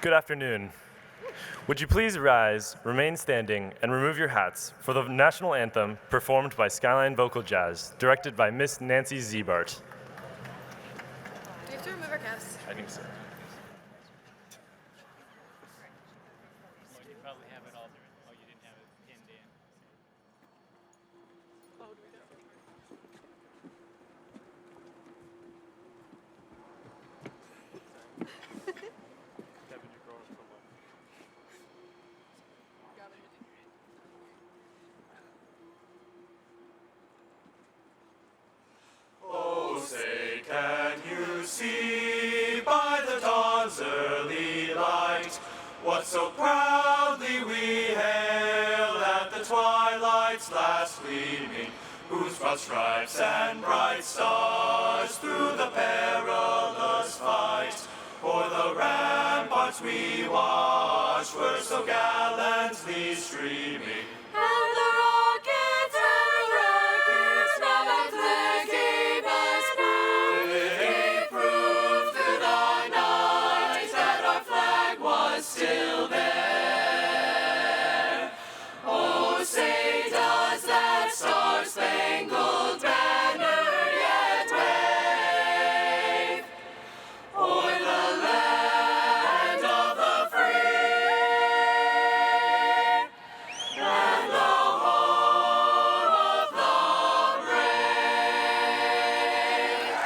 Good afternoon. Would you please rise, remain standing, and remove your hats for the national anthem performed by Skyline Vocal Jazz, directed by Miss Nancy Zebart. Do we have to remove our caps? I think so. You probably have it altered. Oh, you didn't have it pinned in. Oh, say, can you see by the dawn's early light what so proudly we hailed at the twilight's last gleaming, whose broad stripes and bright stars through the perilous fight o'er the ramparts we watched were so gallantly streaming. And the rockets that gave us proof through the night that our flag was still there. Oh, say does that star-spangled banner yet wave o'er the land of the free and the home of the brave.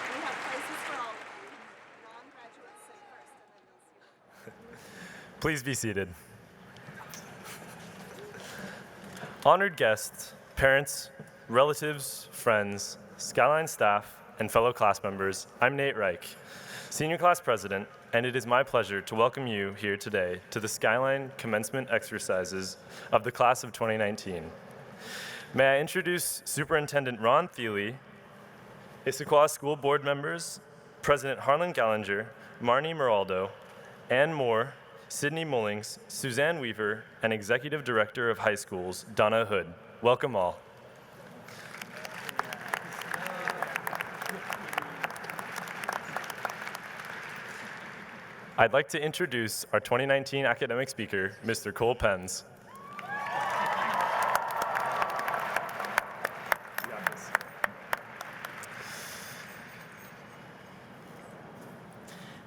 We have places for all of you. Non-graduates sit first, and then you'll see them. Please be seated. Honored guests, parents, relatives, friends, Skyline staff, and fellow class members, I'm Nate Reich, Senior Class President, and it is my pleasure to welcome you here today to the Skyline commencement exercises of the class of 2019. May I introduce Superintendent Ron Thiele, Issaquah School Board members, President Harlan Gallinger, Marnie Meraldo, Ann Moore, Sydney Mullings, Suzanne Weaver, and Executive Director of High Schools, Donna Hood. Welcome all. I'd like to introduce our 2019 academic speaker, Mr. Cole Penns.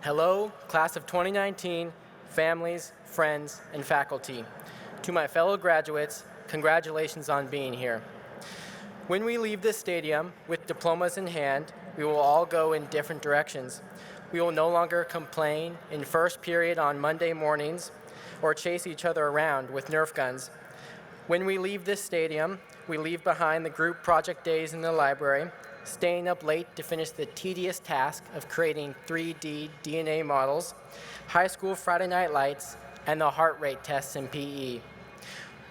Hello, class of 2019, families, friends, and faculty. To my fellow graduates, congratulations on being here. When we leave this stadium with diplomas in hand, we will all go in different directions. We will no longer complain in first period on Monday mornings or chase each other around with Nerf guns. When we leave this stadium, we leave behind the group project days in the library, staying up late to finish the tedious task of creating 3D DNA models, high school Friday night lights, and the heart rate tests in PE.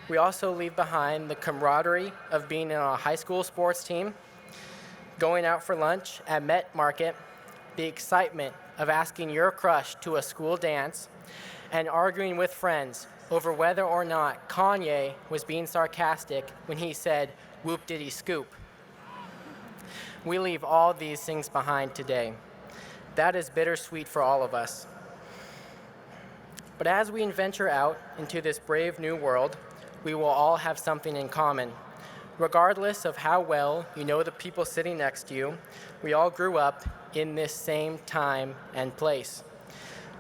We also leave behind the camaraderie of being in a high school sports team, going out for lunch at Met Market, the excitement of asking your crush to a school dance, and arguing with friends over whether or not Kanye was being sarcastic when he said, "Whoop-diddy-scoop." We leave all these things behind today. That is bittersweet for all of us. But as we venture out into this brave new world, we will all have something in common. Regardless of how well you know the people sitting next to you, we all grew up in this same time and place.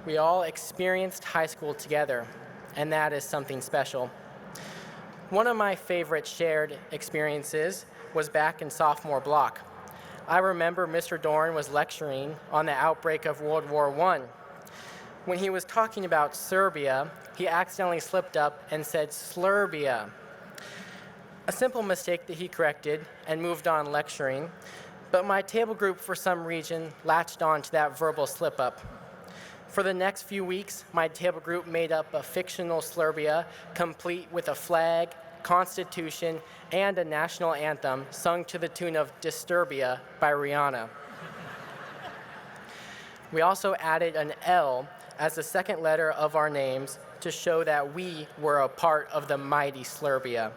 We all experienced high school together, and that is something special. One of my favorite shared experiences was back in sophomore block. I remember Mr. Dorn was lecturing on the outbreak of World War I. When he was talking about Serbia, he accidentally slipped up and said Slurbia. A simple mistake that he corrected and moved on lecturing, but my table group for some reason latched on to that verbal slip-up. For the next few weeks, my table group made up a fictional Slurbia, complete with a flag, constitution, and a national anthem sung to the tune of Disturbia by Rihanna. We also added an L as the second letter of our names to show that we were a part of the mighty Slurbia.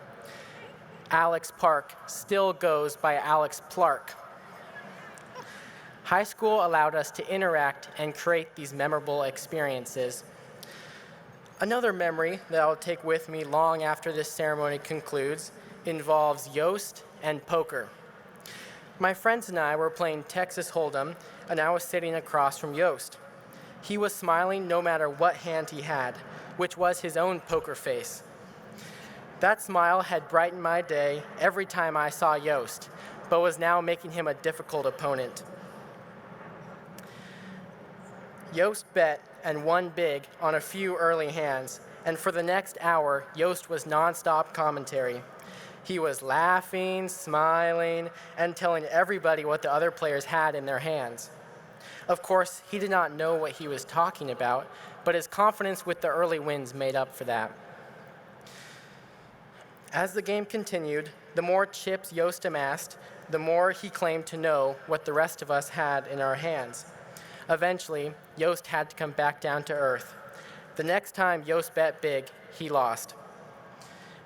Alex Park still goes by Alex Plark. High school allowed us to interact and create these memorable experiences. Another memory that I'll take with me long after this ceremony concludes involves Yost and poker. My friends and I were playing Texas Hold'em, and I was sitting across from Yost. He was smiling no matter what hand he had, which was his own poker face. That smile had brightened my day every time I saw Yost, but was now making him a difficult opponent. Yost bet and won big on a few early hands, and for the next hour, Yost was nonstop commentary. He was laughing, smiling, and telling everybody what the other players had in their hands. Of course, he did not know what he was talking about, but his confidence with the early wins made up for that. As the game continued, the more chips Yost amassed, the more he claimed to know what the rest of us had in our hands. Eventually, Yost had to come back down to earth. The next time Yost bet big, he lost.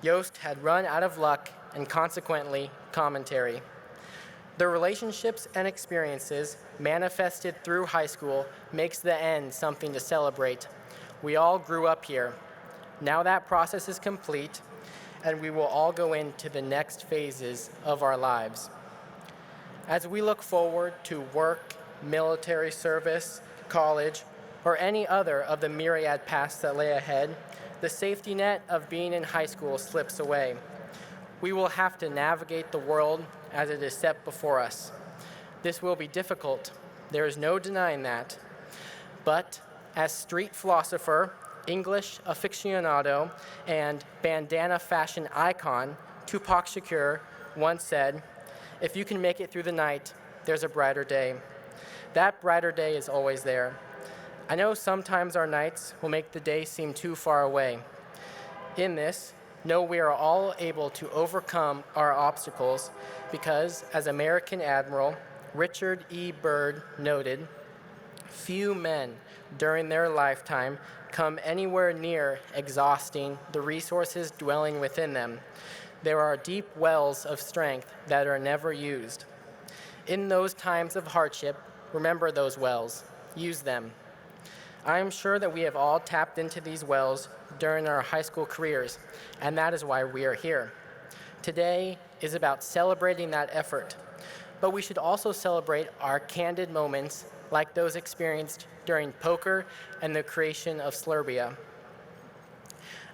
Yost had run out of luck and consequently commentary. The relationships and experiences manifested through high school makes the end something to celebrate. We all grew up here. Now that process is complete, and we will all go into the next phases of our lives. As we look forward to work, military service, college, or any other of the myriad paths that lay ahead, the safety net of being in high school slips away. We will have to navigate the world as it is set before us. This will be difficult. There is no denying that. But as street philosopher, English aficionado, and bandana fashion icon Tupac Shakur once said, "If you can make it through the night, there's a brighter day." That brighter day is always there. I know sometimes our nights will make the day seem too far away. In this, know we are all able to overcome our obstacles because, as American Admiral Richard E. Byrd noted, few men during their lifetime come anywhere near exhausting the resources dwelling within them. There are deep wells of strength that are never used. In those times of hardship, remember those wells. Use them. I am sure that we have all tapped into these wells during our high school careers, and that is why we are here. Today is about celebrating that effort, but we should also celebrate our candid moments like those experienced during poker and the creation of Slurpee.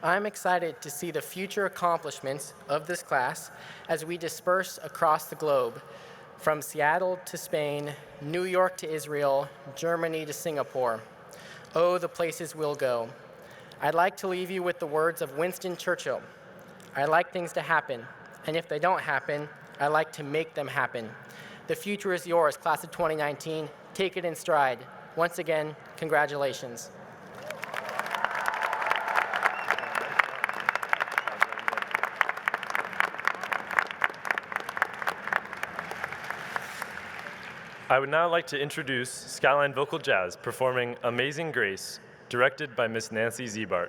I'm excited to see the future accomplishments of this class as we disperse across the globe, from Seattle to Spain, New York to Israel, Germany to Singapore. Oh, the places we'll go. I'd like to leave you with the words of Winston Churchill. I like things to happen, and if they don't happen, I like to make them happen. The future is yours, class of 2019. Take it in stride. Once again, congratulations. I would now like to introduce Skyline Vocal Jazz performing Amazing Grace, directed by Miss Nancy Zebart.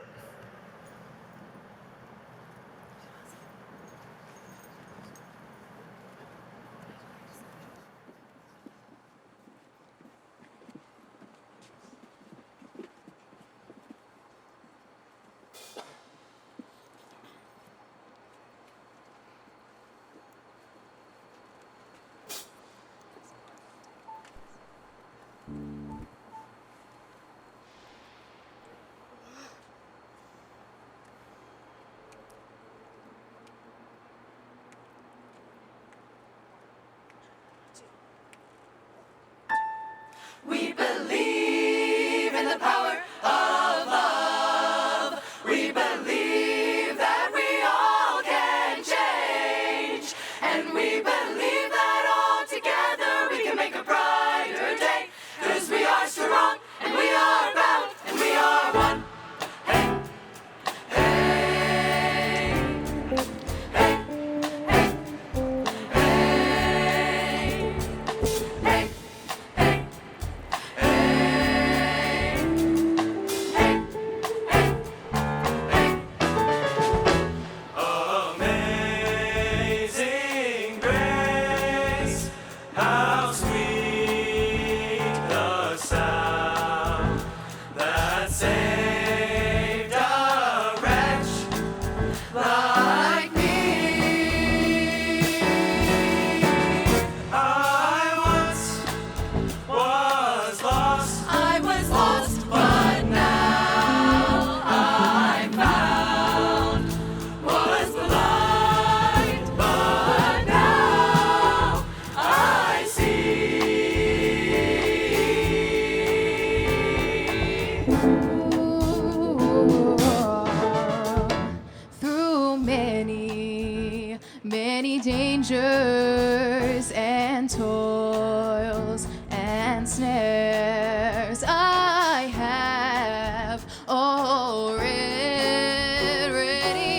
toils and snares I have already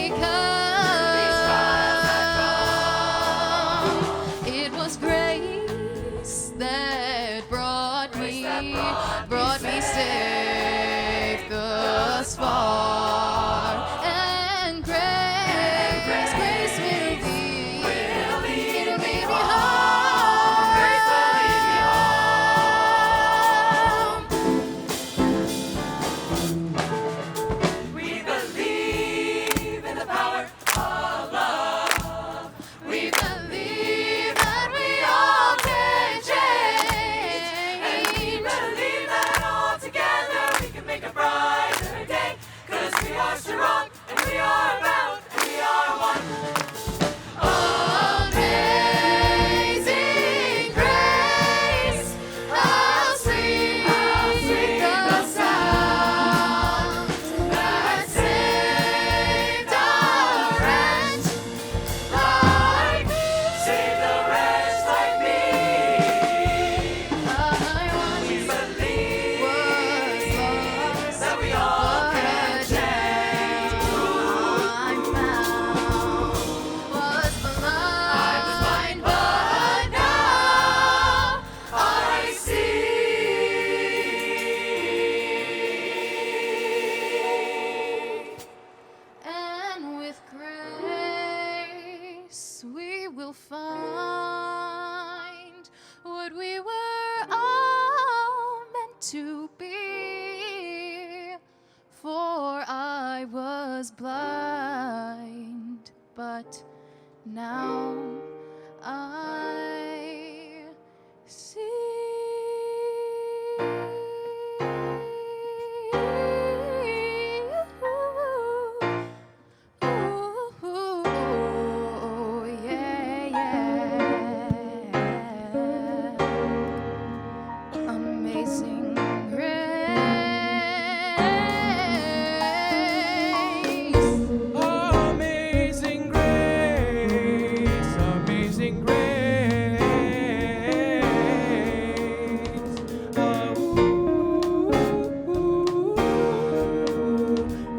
come. It was grace that brought me safe thus far. And grace will lead me home. Grace will lead me home. We believe in the power of love. We believe that we all can change. And we believe that all together we can make a brighter day. 'Cause we are strong and we are bound and we are one. Amazing grace, how sweet the sound that saved a wretch like me. Save the wretch like me. I once We believe was lost, that we all can change. I found was blind, but now I see. And with grace we will find what we were all meant to be. For I was blind, but now I see. Ooh, yeah, yeah. Amazing grace. Amazing grace, amazing grace.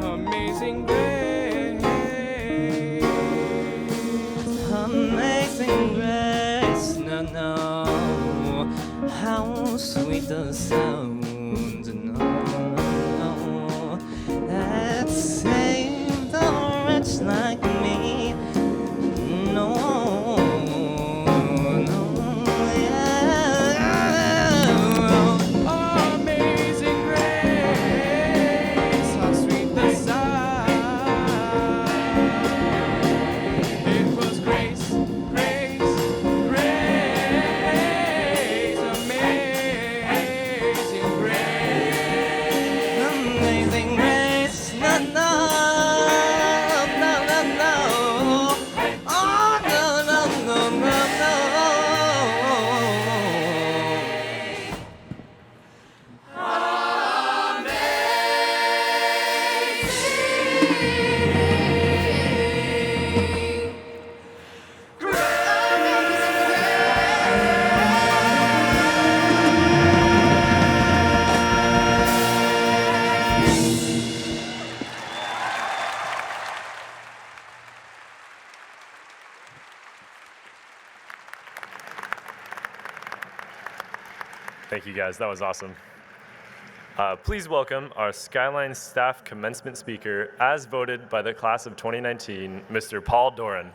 Amazing grace. Amazing grace, no, no, how sweet the sound, no, no, that saved a wretch like me, no, no, yeah. Amazing grace, how sweet the sound. It was grace, grace, grace, amazing grace. Amazing grace, no, no, no, no, no. Oh, no, no, no, no, no. Thank you guys, that was awesome. Please welcome our Skyline staff commencement speaker, as voted by the class of 2019, Mr. Paul Doran.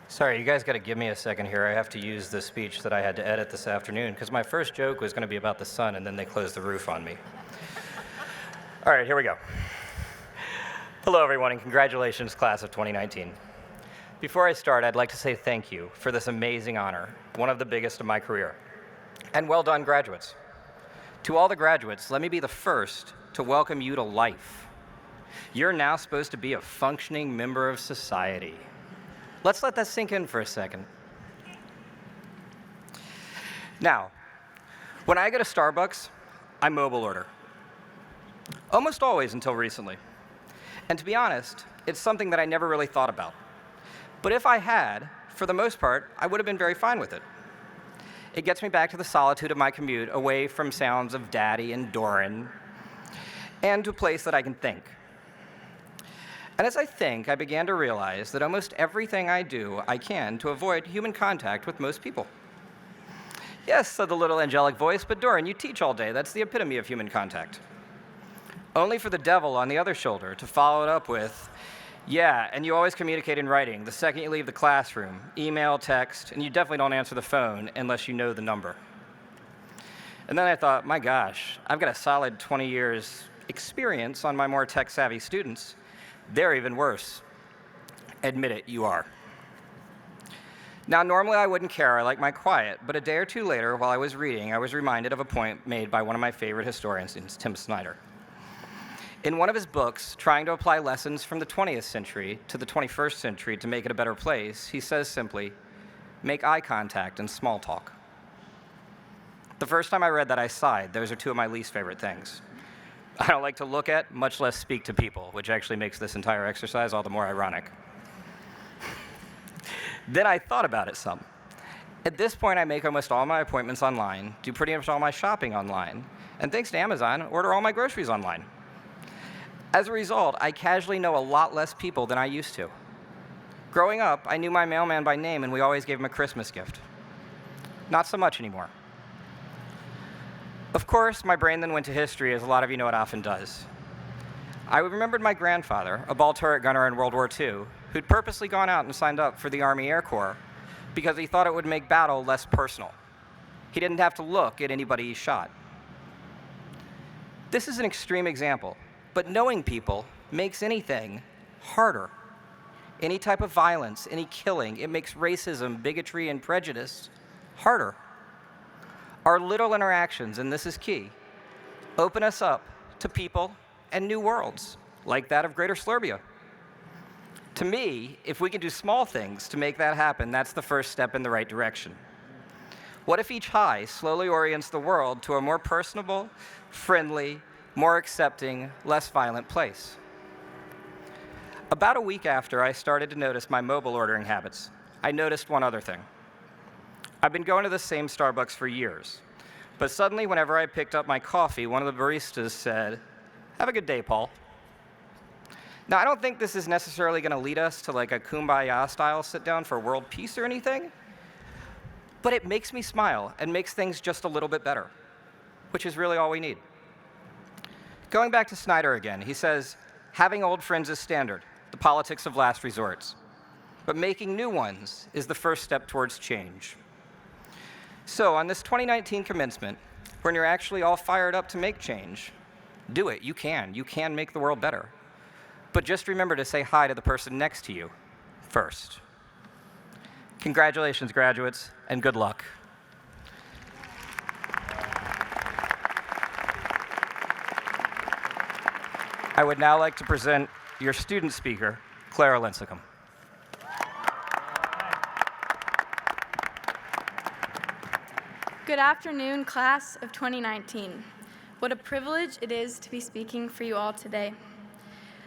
Sorry, you guys got to give me a second here. I have to use the speech that I had to edit this afternoon because my first joke was going to be about the sun, and then they closed the roof on me. All right, here we go. Hello, everyone, and congratulations, class of 2019. Before I start, I'd like to say thank you for this amazing honor, one of the biggest of my career. And well done, graduates. To all the graduates, let me be the first to welcome you to life. You're now supposed to be a functioning member of society. Let's let that sink in for a second. Now, when I go to Starbucks, I mobile order. Almost always until recently. And to be honest, it's something that I never really thought about. But if I had, for the most part, I would have been very fine with it. It gets me back to the solitude of my commute, away from sounds of Daddy and Doran, and to a place that I can think. And as I think, I began to realize that almost everything I do, I can to avoid human contact with most people. Yes, said the little angelic voice, but Doran, you teach all day. That's the epitome of human contact. Only for the devil on the other shoulder to follow it up with, yeah, and you always communicate in writing the second you leave the classroom, email, text, and you definitely don't answer the phone unless you know the number. And then I thought, my gosh, I've got a solid 20 years experience on my more tech-savvy students. They're even worse. Admit it, you are. Now, normally I wouldn't care, I like my quiet, but a day or two later, while I was reading, I was reminded of a point made by one of my favorite historians, Tim Snyder. In one of his books, trying to apply lessons from the 20th century to the 21st century to make it a better place, he says simply, make eye contact and small talk. The first time I read that, I sighed. Those are two of my least favorite things. I don't like to look at, much less speak to people, which actually makes this entire exercise all the more ironic. Then I thought about it some. At this point, I make almost all my appointments online, do pretty much all my shopping online, and thanks to Amazon, order all my groceries online. As a result, I casually know a lot less people than I used to. Growing up, I knew my mailman by name, and we always gave him a Christmas gift. Not so much anymore. Of course, my brain then went to history, as a lot of you know it often does. I remembered my grandfather, a ball turret gunner in World War II, who'd purposely gone out and signed up for the Army Air Corps because he thought it would make battle less personal. He didn't have to look at anybody he shot. This is an extreme example, but knowing people makes anything harder. Any type of violence, any killing, it makes racism, bigotry, and prejudice harder. Our little interactions, and this is key, open us up to people and new worlds, like that of Greater Serbia. To me, if we can do small things to make that happen, that's the first step in the right direction. What if each high slowly orients the world to a more personable, friendly, more accepting, less violent place? About a week after I started to notice my mobile ordering habits, I noticed one other thing. I've been going to the same Starbucks for years, but suddenly whenever I picked up my coffee, one of the baristas said, "Have a good day, Paul." Now, I don't think this is necessarily going to lead us to like a kumbaya-style sit-down for world peace or anything, but it makes me smile and makes things just a little bit better, which is really all we need. Going back to Snyder again, he says, having old friends is standard, the politics of last resorts, but making new ones is the first step towards change. So on this 2019 commencement, when you're actually all fired up to make change, do it. You can make the world better. But just remember to say hi to the person next to you first. Congratulations, graduates, and good luck. I would now like to present your student speaker, Clara Lincecum. Good afternoon, class of 2019. What a privilege it is to be speaking for you all today.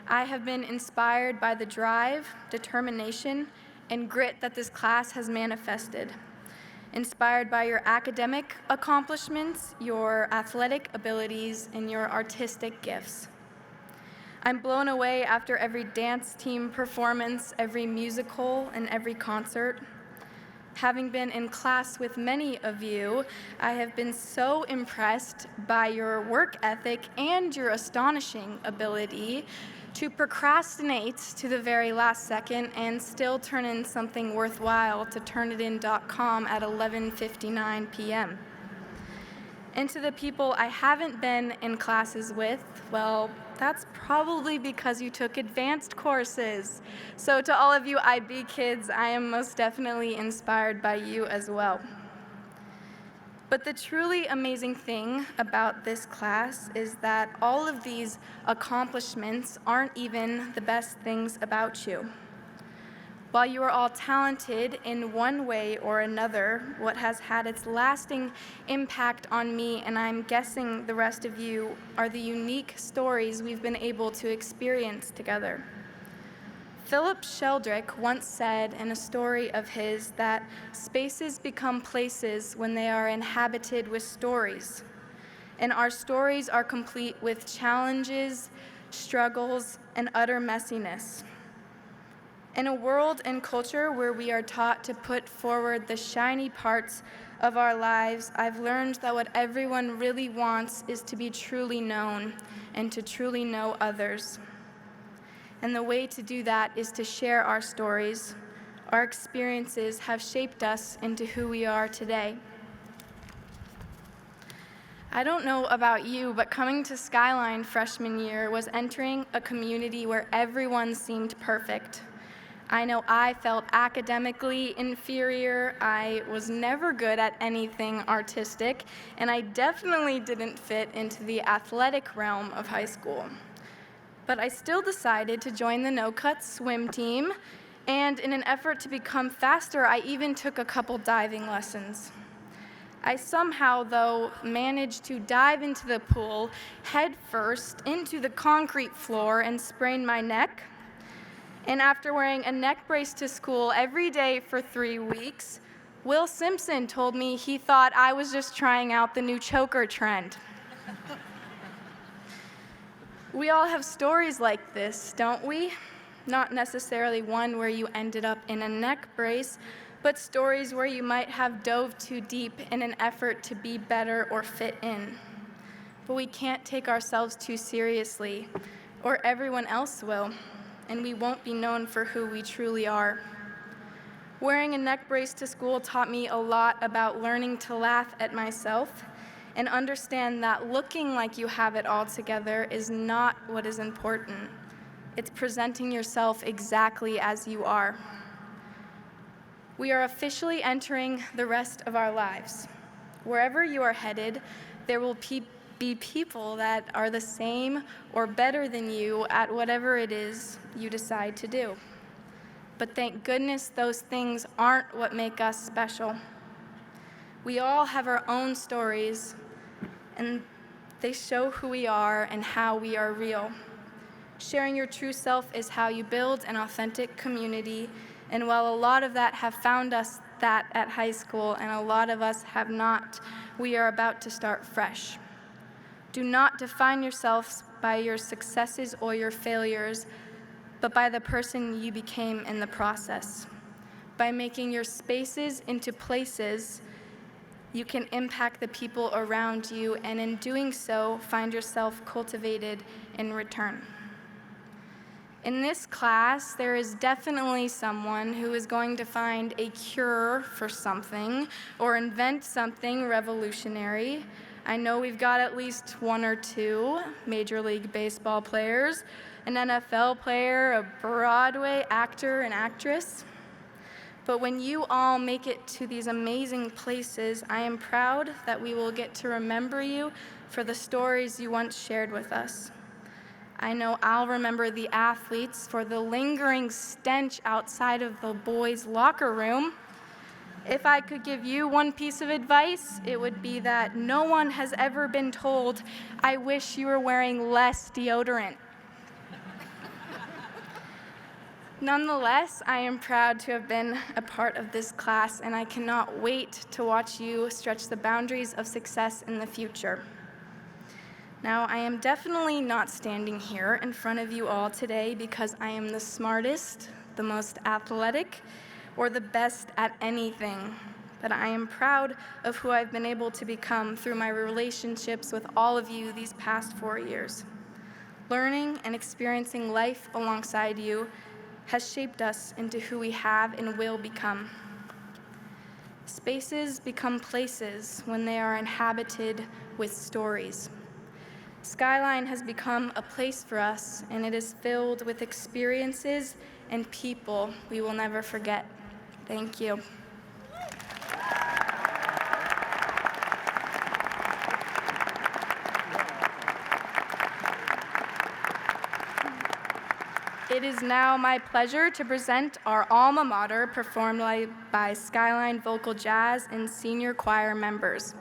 I have been inspired by the drive, determination, and grit that this class has manifested. Inspired by your academic accomplishments, your athletic abilities, and your artistic gifts. I'm blown away after every dance team performance, every musical, and every concert. Having been in class with many of you, I have been so impressed by your work ethic and your astonishing ability to procrastinate to the very last second and still turn in something worthwhile to turnitin.com at 11:59 p.m. And to the people I haven't been in classes with, well, that's probably because you took advanced courses. So to all of you IB kids, I am most definitely inspired by you as well. But the truly amazing thing about this class is that all of these accomplishments aren't even the best things about you. While you are all talented in one way or another, what has had its lasting impact on me, and I'm guessing the rest of you, are the unique stories we've been able to experience together. Philip Sheldrake once said in a story of his that spaces become places when they are inhabited with stories, and our stories are complete with challenges, struggles, and utter messiness. In a world and culture where we are taught to put forward the shiny parts of our lives, I've learned that what everyone really wants is to be truly known and to truly know others. And the way to do that is to share our stories. Our experiences have shaped us into who we are today. I don't know about you, but coming to Skyline freshman year was entering a community where everyone seemed perfect. I know I felt academically inferior, I was never good at anything artistic, and I definitely didn't fit into the athletic realm of high school. But I still decided to join the no-cut swim team, and in an effort to become faster, I even took a couple diving lessons. I somehow, though, managed to dive into the pool head first into the concrete floor and sprain my neck. And after wearing a neck brace to school every day for 3 weeks, Will Simpson told me he thought I was just trying out the new choker trend. We all have stories like this, don't we? Not necessarily one where you ended up in a neck brace, but stories where you might have dove too deep in an effort to be better or fit in. But we can't take ourselves too seriously, or everyone else will, and we won't be known for who we truly are. Wearing a neck brace to school taught me a lot about learning to laugh at myself and understand that looking like you have it all together is not what is important. It's presenting yourself exactly as you are. We are officially entering the rest of our lives. Wherever you are headed, there will be people that are the same or better than you at whatever it is you decide to do. But thank goodness those things aren't what make us special. We all have our own stories, and they show who we are and how we are real. Sharing your true self is how you build an authentic community, and while a lot of that have found us that at high school and a lot of us have not, we are about to start fresh. Do not define yourselves by your successes or your failures, but by the person you became in the process. By making your spaces into places, you can impact the people around you, and in doing so, find yourself cultivated in return. In this class, there is definitely someone who is going to find a cure for something or invent something revolutionary. I know we've got at least 1 or 2 Major League Baseball players, an NFL player, a Broadway actor and actress. But when you all make it to these amazing places, I am proud that we will get to remember you for the stories you once shared with us. I know I'll remember the athletes for the lingering stench outside of the boys' locker room. If I could give you one piece of advice, it would be that no one has ever been told, "I wish you were wearing less deodorant." Nonetheless, I am proud to have been a part of this class, and I cannot wait to watch you stretch the boundaries of success in the future. Now, I am definitely not standing here in front of you all today because I am the smartest, the most athletic, or the best at anything, but I am proud of who I've been able to become through my relationships with all of you these past 4 years. Learning and experiencing life alongside you has shaped us into who we have and will become. Spaces become places when they are inhabited with stories. Skyline has become a place for us, and it is filled with experiences and people we will never forget. Thank you. It is now my pleasure to present our alma mater performed by Skyline Vocal Jazz and senior choir members.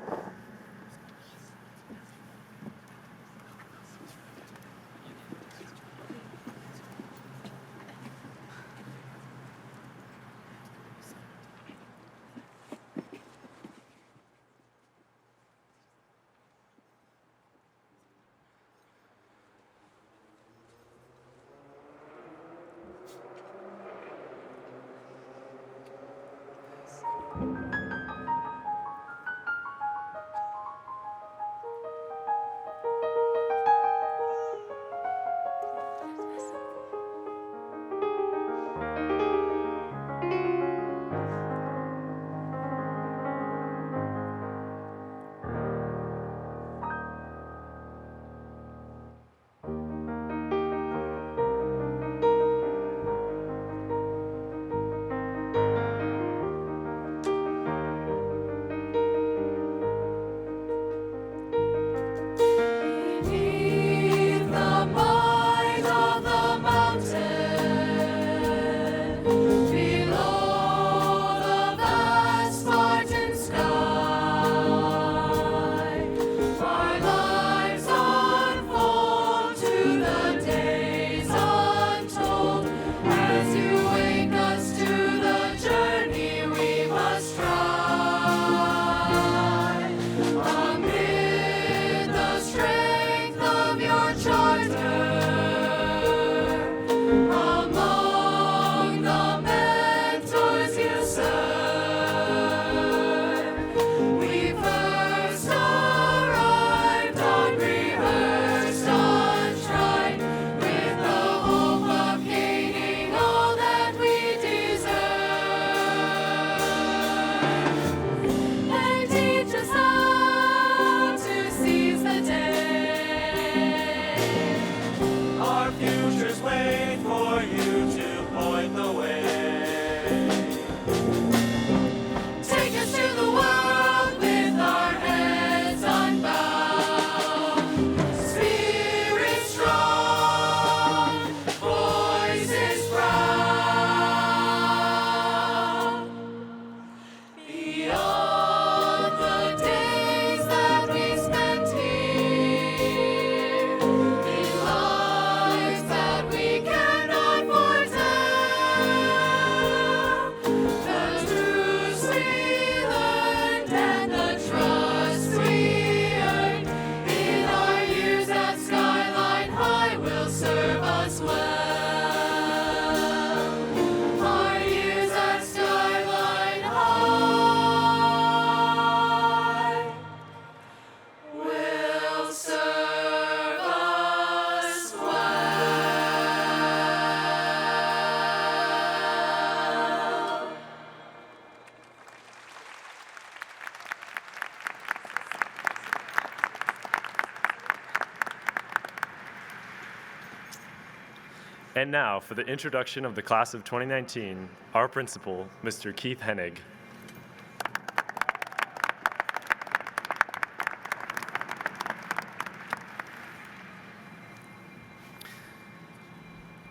And now, for the introduction of the class of 2019, our principal, Mr. Keith Hennig.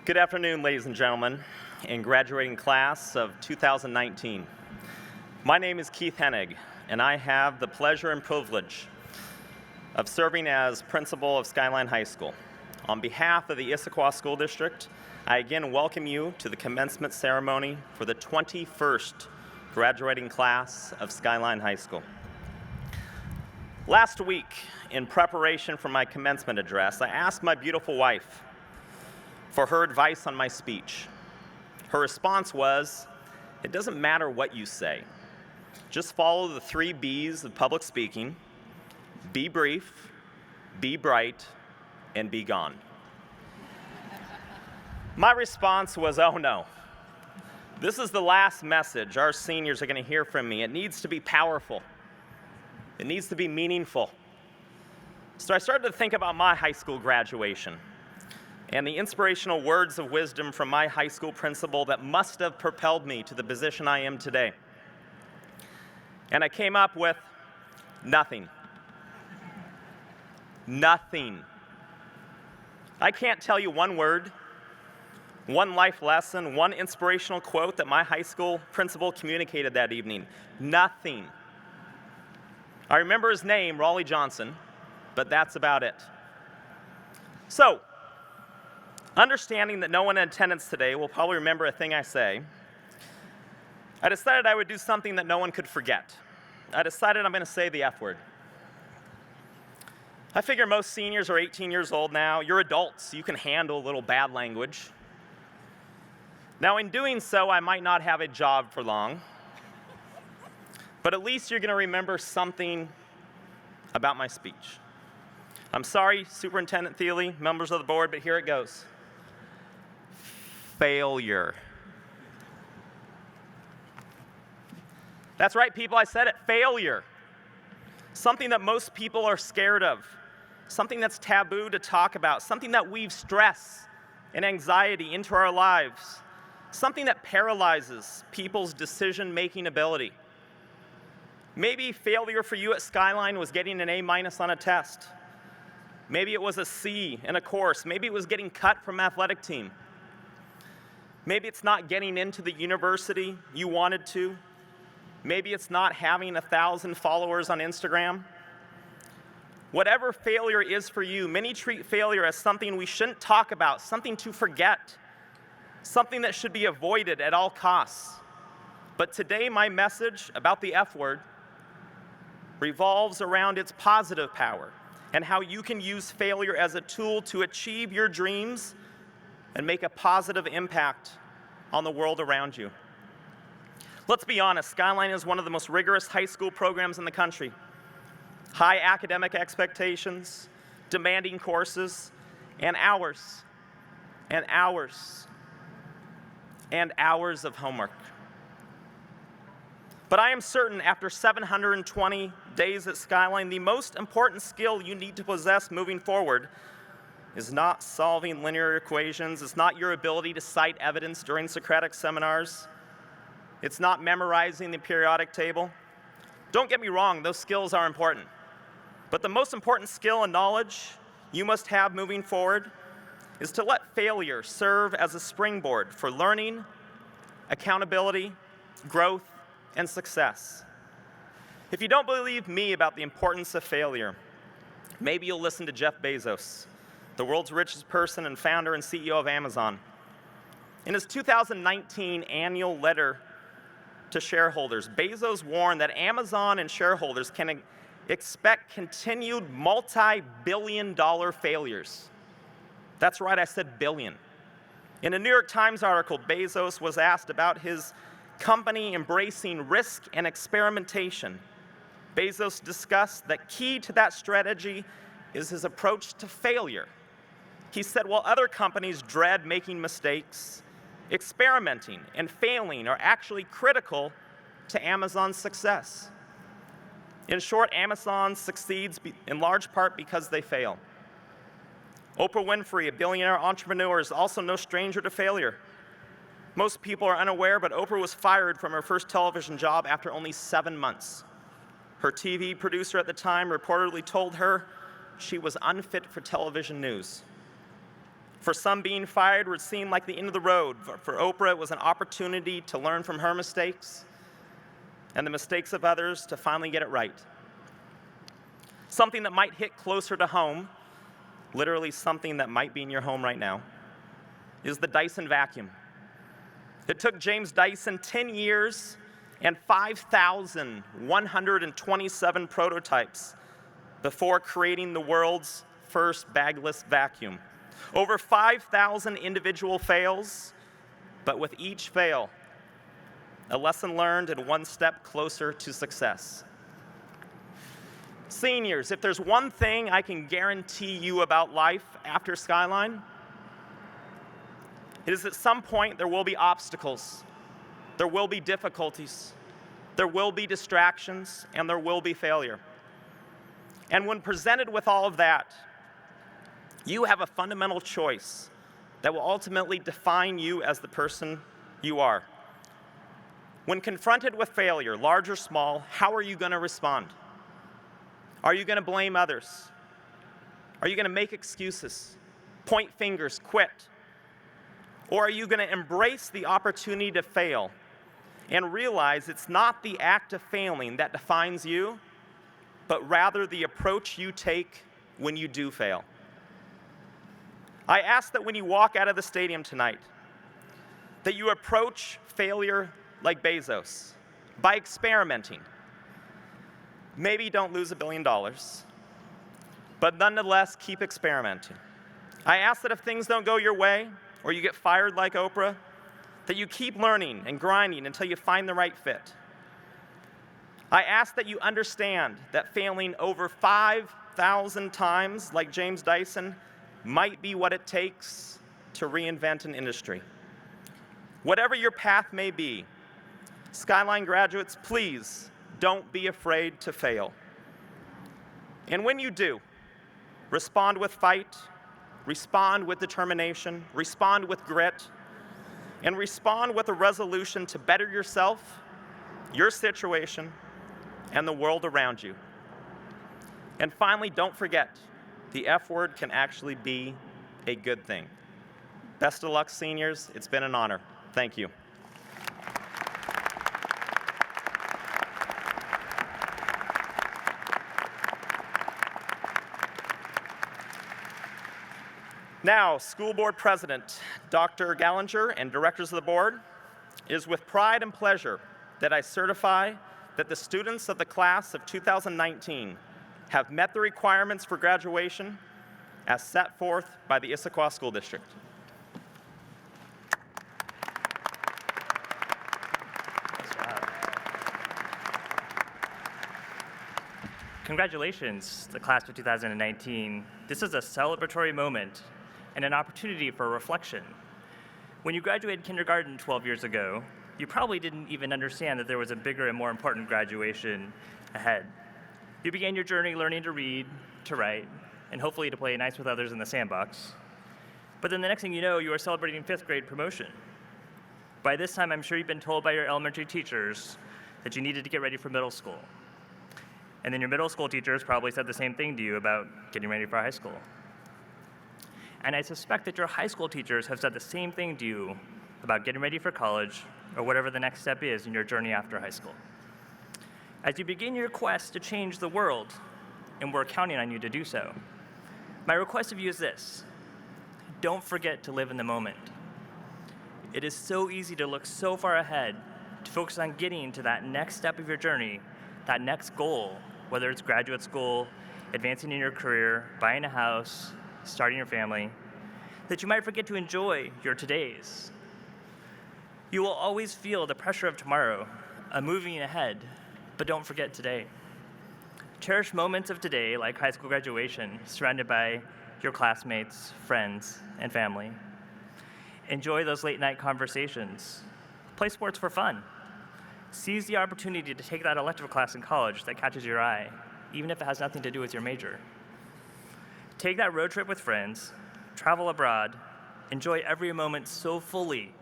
Good afternoon, ladies and gentlemen, and graduating class of 2019. My name is Keith Hennig, and I have the pleasure and privilege of serving as principal of Skyline High School. On behalf of the Issaquah School District, I again welcome you to the commencement ceremony for the 21st graduating class of Skyline High School. Last week, in preparation for my commencement address, I asked my beautiful wife for her advice on my speech. Her response was, "It doesn't matter what you say. Just follow the 3 B's of public speaking: be brief, be bright, and be gone." My response was, "Oh no. This is the last message our seniors are going to hear from me. It needs to be powerful. It needs to be meaningful." So I started to think about my high school graduation and the inspirational words of wisdom from my high school principal that must have propelled me to the position I am today. And I came up with nothing. Nothing. I can't tell you one word one life lesson, one inspirational quote that my high school principal communicated that evening. Nothing. I remember his name, Raleigh Johnson, but that's about it. So, understanding that no one in attendance today will probably remember a thing I say, I decided I would do something that no one could forget. I decided I'm going to say the F word. I figure most seniors are 18 years old now. You're adults. You can handle a little bad language. Now, in doing so, I might not have a job for long, but at least you're going to remember something about my speech. I'm sorry, Superintendent Thiele, members of the board, but here it goes. Failure. That's right, people, I said it, failure. Something that most people are scared of, something that's taboo to talk about, something that weaves stress and anxiety into our lives, something that paralyzes people's decision-making ability. Maybe failure for you at Skyline was getting an A- on a test. Maybe it was a C in a course. Maybe it was getting cut from athletic team. Maybe it's not getting into the university you wanted to. Maybe it's not having 1,000 followers on Instagram. Whatever failure is for you, many treat failure as something we shouldn't talk about, something to forget, something that should be avoided at all costs. But today, my message about the F word revolves around its positive power and how you can use failure as a tool to achieve your dreams and make a positive impact on the world around you. Let's be honest, Skyline is one of the most rigorous high school programs in the country. High academic expectations, demanding courses, and hours, and hours, and hours of homework. But I am certain after 720 days at Skyline, the most important skill you need to possess moving forward is not solving linear equations. It's not your ability to cite evidence during Socratic seminars. It's not memorizing the periodic table. Don't get me wrong, those skills are important. But the most important skill and knowledge you must have moving forward is to let failure serve as a springboard for learning, accountability, growth, and success. If you don't believe me about the importance of failure, maybe you'll listen to Jeff Bezos, the world's richest person and founder and CEO of Amazon. In his 2019 annual letter to shareholders, Bezos warned that Amazon and shareholders can expect continued multi-billion-dollar failures. That's right, I said billion. In a New York Times article, Bezos was asked about his company embracing risk and experimentation. Bezos discussed that key to that strategy is his approach to failure. He said, while other companies dread making mistakes, experimenting and failing are actually critical to Amazon's success. In short, Amazon succeeds in large part because they fail. Oprah Winfrey, a billionaire entrepreneur, is also no stranger to failure. Most people are unaware, but Oprah was fired from her first television job after only 7 months. Her TV producer at the time reportedly told her she was unfit for television news. For some, being fired would seem like the end of the road. For Oprah, it was an opportunity to learn from her mistakes and the mistakes of others to finally get it right. Something that might hit closer to home, literally something that might be in your home right now, is the Dyson vacuum. It took James Dyson 10 years and 5,127 prototypes before creating the world's first bagless vacuum. Over 5,000 individual fails, but with each fail, a lesson learned and one step closer to success. Seniors, if there's one thing I can guarantee you about life after Skyline, it is at some point there will be obstacles, there will be difficulties, there will be distractions, and there will be failure. And when presented with all of that, you have a fundamental choice that will ultimately define you as the person you are. When confronted with failure, large or small, how are you going to respond? Are you going to blame others? Are you going to make excuses, point fingers, quit? Or are you going to embrace the opportunity to fail and realize it's not the act of failing that defines you, but rather the approach you take when you do fail? I ask that when you walk out of the stadium tonight, that you approach failure like Bezos, by experimenting. Maybe don't lose $1 billion, but nonetheless, keep experimenting. I ask that if things don't go your way, or you get fired like Oprah, that you keep learning and grinding until you find the right fit. I ask that you understand that failing over 5,000 times, like James Dyson, might be what it takes to reinvent an industry. Whatever your path may be, Skyline graduates, please don't be afraid to fail. And when you do, respond with fight, respond with determination, respond with grit, and respond with a resolution to better yourself, your situation, and the world around you. And finally, don't forget, the F word can actually be a good thing. Best of luck, seniors. It's been an honor. Thank you. Now, School Board President Dr. Gallinger and directors of the board, it is with pride and pleasure that I certify that the students of the class of 2019 have met the requirements for graduation as set forth by the Issaquah School District. Congratulations, the class of 2019. This is a celebratory moment and an opportunity for reflection. When you graduated kindergarten 12 years ago, you probably didn't even understand that there was a bigger and more important graduation ahead. You began your journey learning to read, to write, and hopefully to play nice with others in the sandbox. But then the next thing you know, you are celebrating 5th grade promotion. By this time, I'm sure you've been told by your elementary teachers that you needed to get ready for middle school. And then your middle school teachers probably said the same thing to you about getting ready for high school. And I suspect that your high school teachers have said the same thing to you about getting ready for college or whatever the next step is in your journey after high school. As you begin your quest to change the world, and we're counting on you to do so, my request of you is this: don't forget to live in the moment. It is so easy to look so far ahead, to focus on getting to that next step of your journey, that next goal, whether it's graduate school, advancing in your career, buying a house, starting your family, that you might forget to enjoy your todays. You will always feel the pressure of tomorrow, moving ahead, but don't forget today. Cherish moments of today, like high school graduation, surrounded by your classmates, friends, and family. Enjoy those late night conversations. Play sports for fun. Seize the opportunity to take that elective class in college that catches your eye, even if it has nothing to do with your major. Take that road trip with friends, travel abroad, enjoy every moment so fully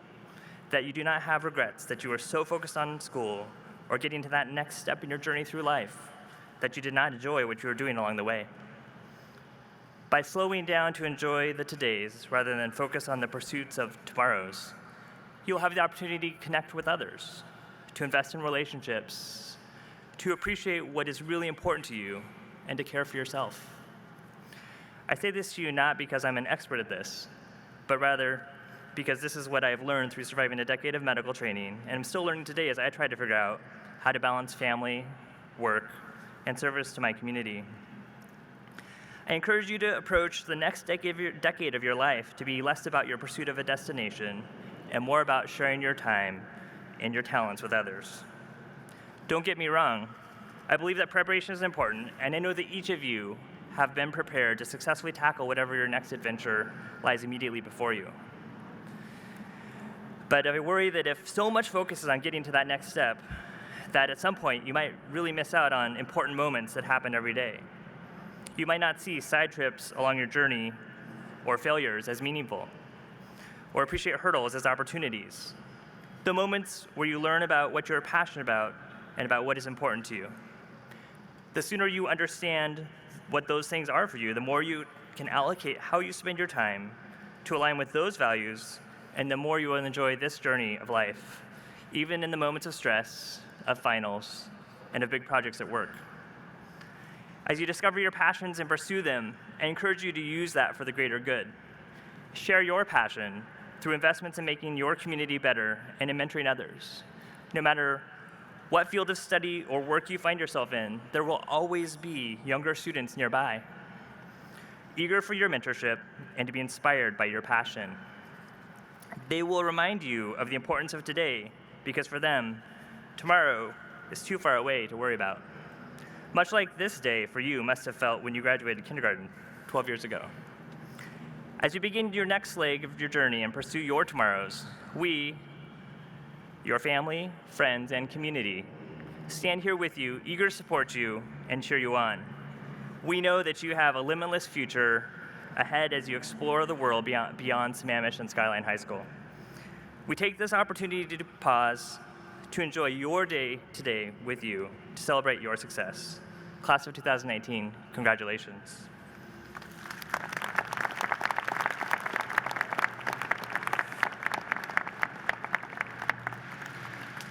that you do not have regrets, that you are so focused on school or getting to that next step in your journey through life that you did not enjoy what you were doing along the way. By slowing down to enjoy the todays rather than focus on the pursuits of tomorrows, you'll have the opportunity to connect with others, to invest in relationships, to appreciate what is really important to you, and to care for yourself. I say this to you not because I'm an expert at this, but rather because this is what I've learned through surviving a decade of medical training, and I'm still learning today as I try to figure out how to balance family, work, and service to my community. I encourage you to approach the next decade of your life to be less about your pursuit of a destination and more about sharing your time and your talents with others. Don't get me wrong, I believe that preparation is important, and I know that each of you have been prepared to successfully tackle whatever your next adventure lies immediately before you. But I worry that if so much focus is on getting to that next step, that at some point you might really miss out on important moments that happen every day. You might not see side trips along your journey or failures as meaningful, or appreciate hurdles as opportunities. The moments where you learn about what you're passionate about and about what is important to you. The sooner you understand what those things are for you, the more you can allocate how you spend your time to align with those values and the more you will enjoy this journey of life, even in the moments of stress, of finals, and of big projects at work. As you discover your passions and pursue them, I encourage you to use that for the greater good. Share your passion through investments in making your community better and in mentoring others. No matter what field of study or work you find yourself in, there will always be younger students nearby, eager for your mentorship and to be inspired by your passion. They will remind you of the importance of today, because for them, tomorrow is too far away to worry about. Much like this day for you must have felt when you graduated kindergarten 12 years ago. As you begin your next leg of your journey and pursue your tomorrows, we, your family, friends, and community, stand here with you, eager to support you and cheer you on. We know that you have a limitless future ahead as you explore the world beyond Sammamish and Skyline High School. We take this opportunity to pause, to enjoy your day today with you, to celebrate your success. Class of 2019, congratulations.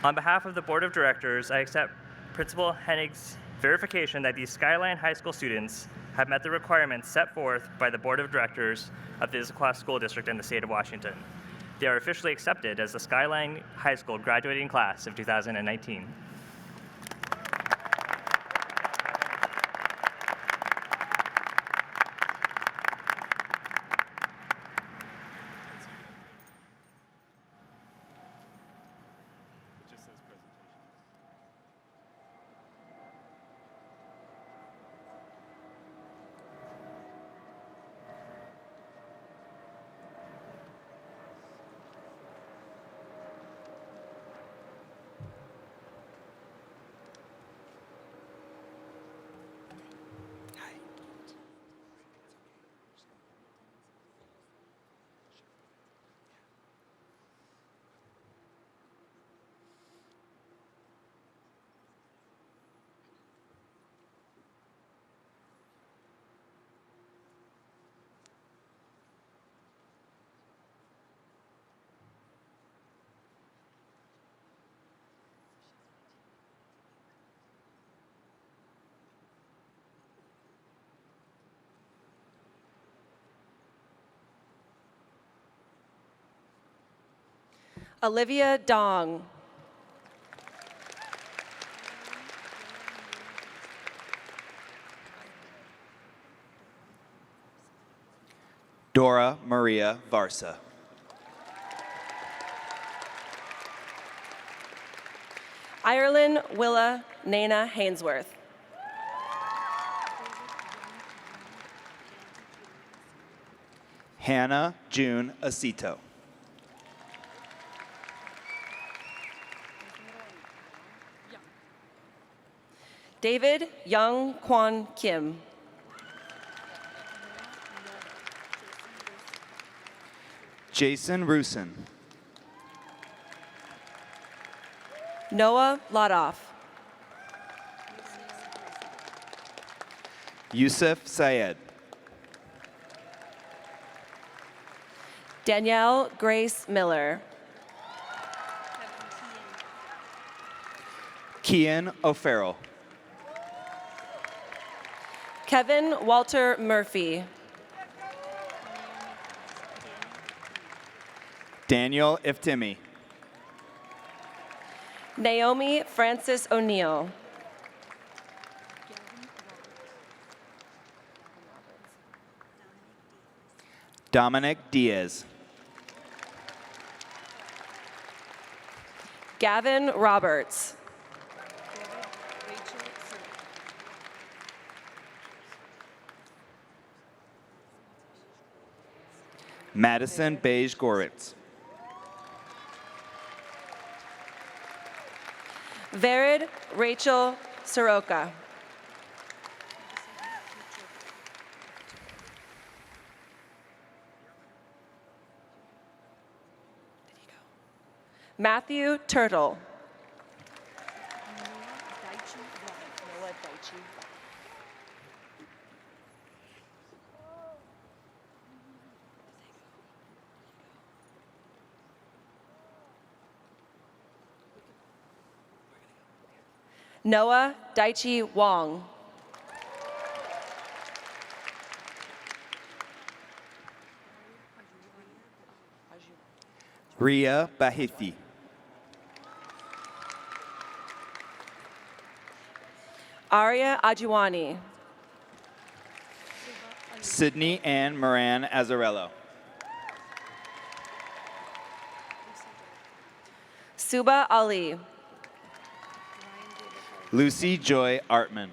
On behalf of the Board of Directors, I accept Principal Hennig's verification that these Skyline High School students have met the requirements set forth by the Board of Directors of the Issaquah School District in the state of Washington. They are officially accepted as the Skyline High School graduating class of 2019. Olivia Dong. Dora Maria Varsa. Ireland Willa Nana Hainsworth. Hannah June Acito. David Young Kwon Kim. Jason Rusin. Noah Ladoff. Yusuf Syed. Danielle Grace Miller. Kian O'Farrell. Kevin Walter Murphy. Daniel Iftimi. Naomi Francis O'Neill. Dominic Diaz. Gavin Roberts. Madison Beige Goritz. Vered Rachel Soroka. Matthew Turtle. Noah Daichi Wong. Ria Bahithi. Arya Ajuwani. Sydney Ann Moran Azarello. Suba Ali. Lucy Joy Artman.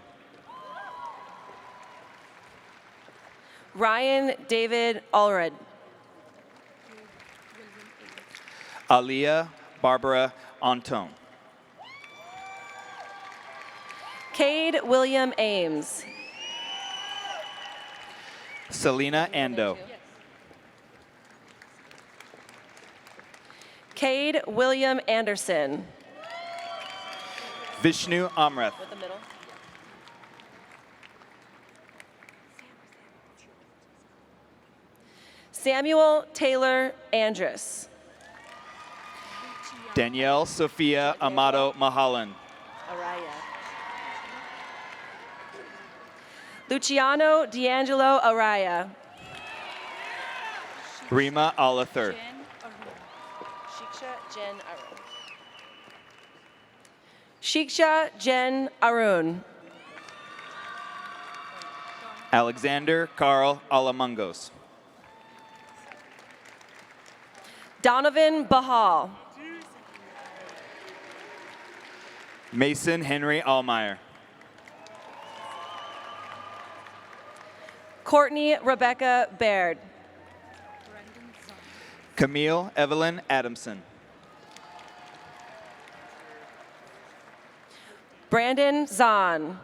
Ryan David Allred. Aliyah Barbara Antone. Cade William Ames. Selena Ando. Cade William Anderson. Vishnu Amrath. Samuel Taylor Andrus. Danielle Sophia Amato Mahalan. Araya. Luciano D'Angelo Araya. Rima Alathur. Shiksha Jen Arun. Shiksha Jen Arun. Alexander Carl Alamangos. Donovan Bahal. Mason Henry Allmeyer. Courtney Rebecca Baird. Camille Evelyn Adamson. Brandon Zahn.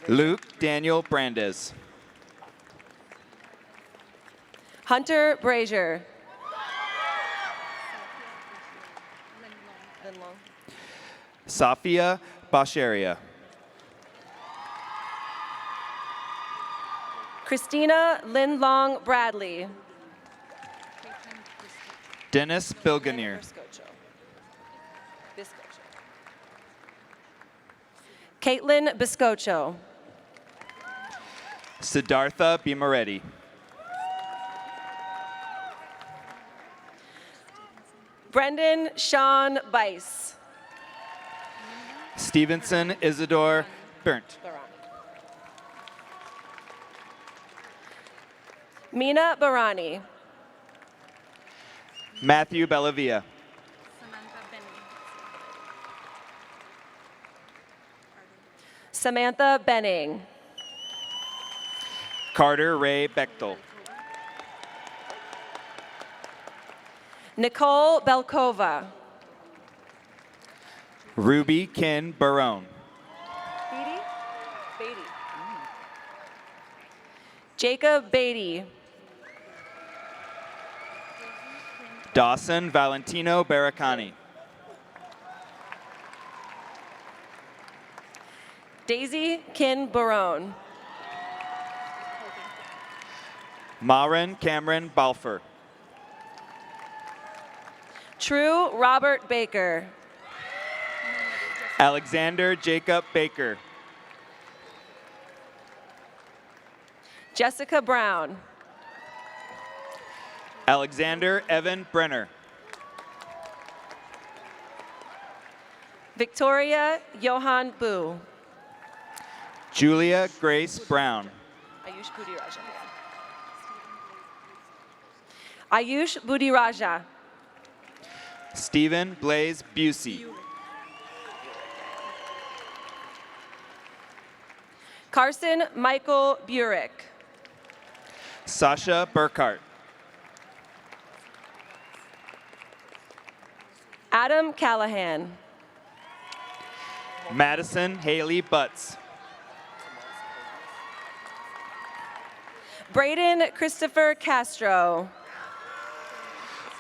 Luke Daniel Brandes. Hunter Brazier. Safia Basharia. Christina Linlong Bradley. Dennis Bilganier. Caitlin Biscocho. Siddhartha Bimareddy. Brendan Sean Bice. Stevenson Isidore Burnt. Mina Barani. Matthew Bellavia. Samantha Benning. Carter Ray Bechtel. Nicole Belkova. Ruby Kin Barone. Beatty. Jacob Beatty. Dawson Valentino Baracani. Daisy Kin Barone. Marin Cameron Balfour. True Robert Baker. Alexander Jacob Baker. Jessica Brown. Alexander Evan Brenner. Victoria Johan Boo. Julia Grace Brown. Ayush Budiraja. Ayush Budiraja. Stephen Blaze Busey. Carson Michael Burek. Sasha Burkhart. Adam Callahan. Madison Haley Butts. Braden Christopher Castro.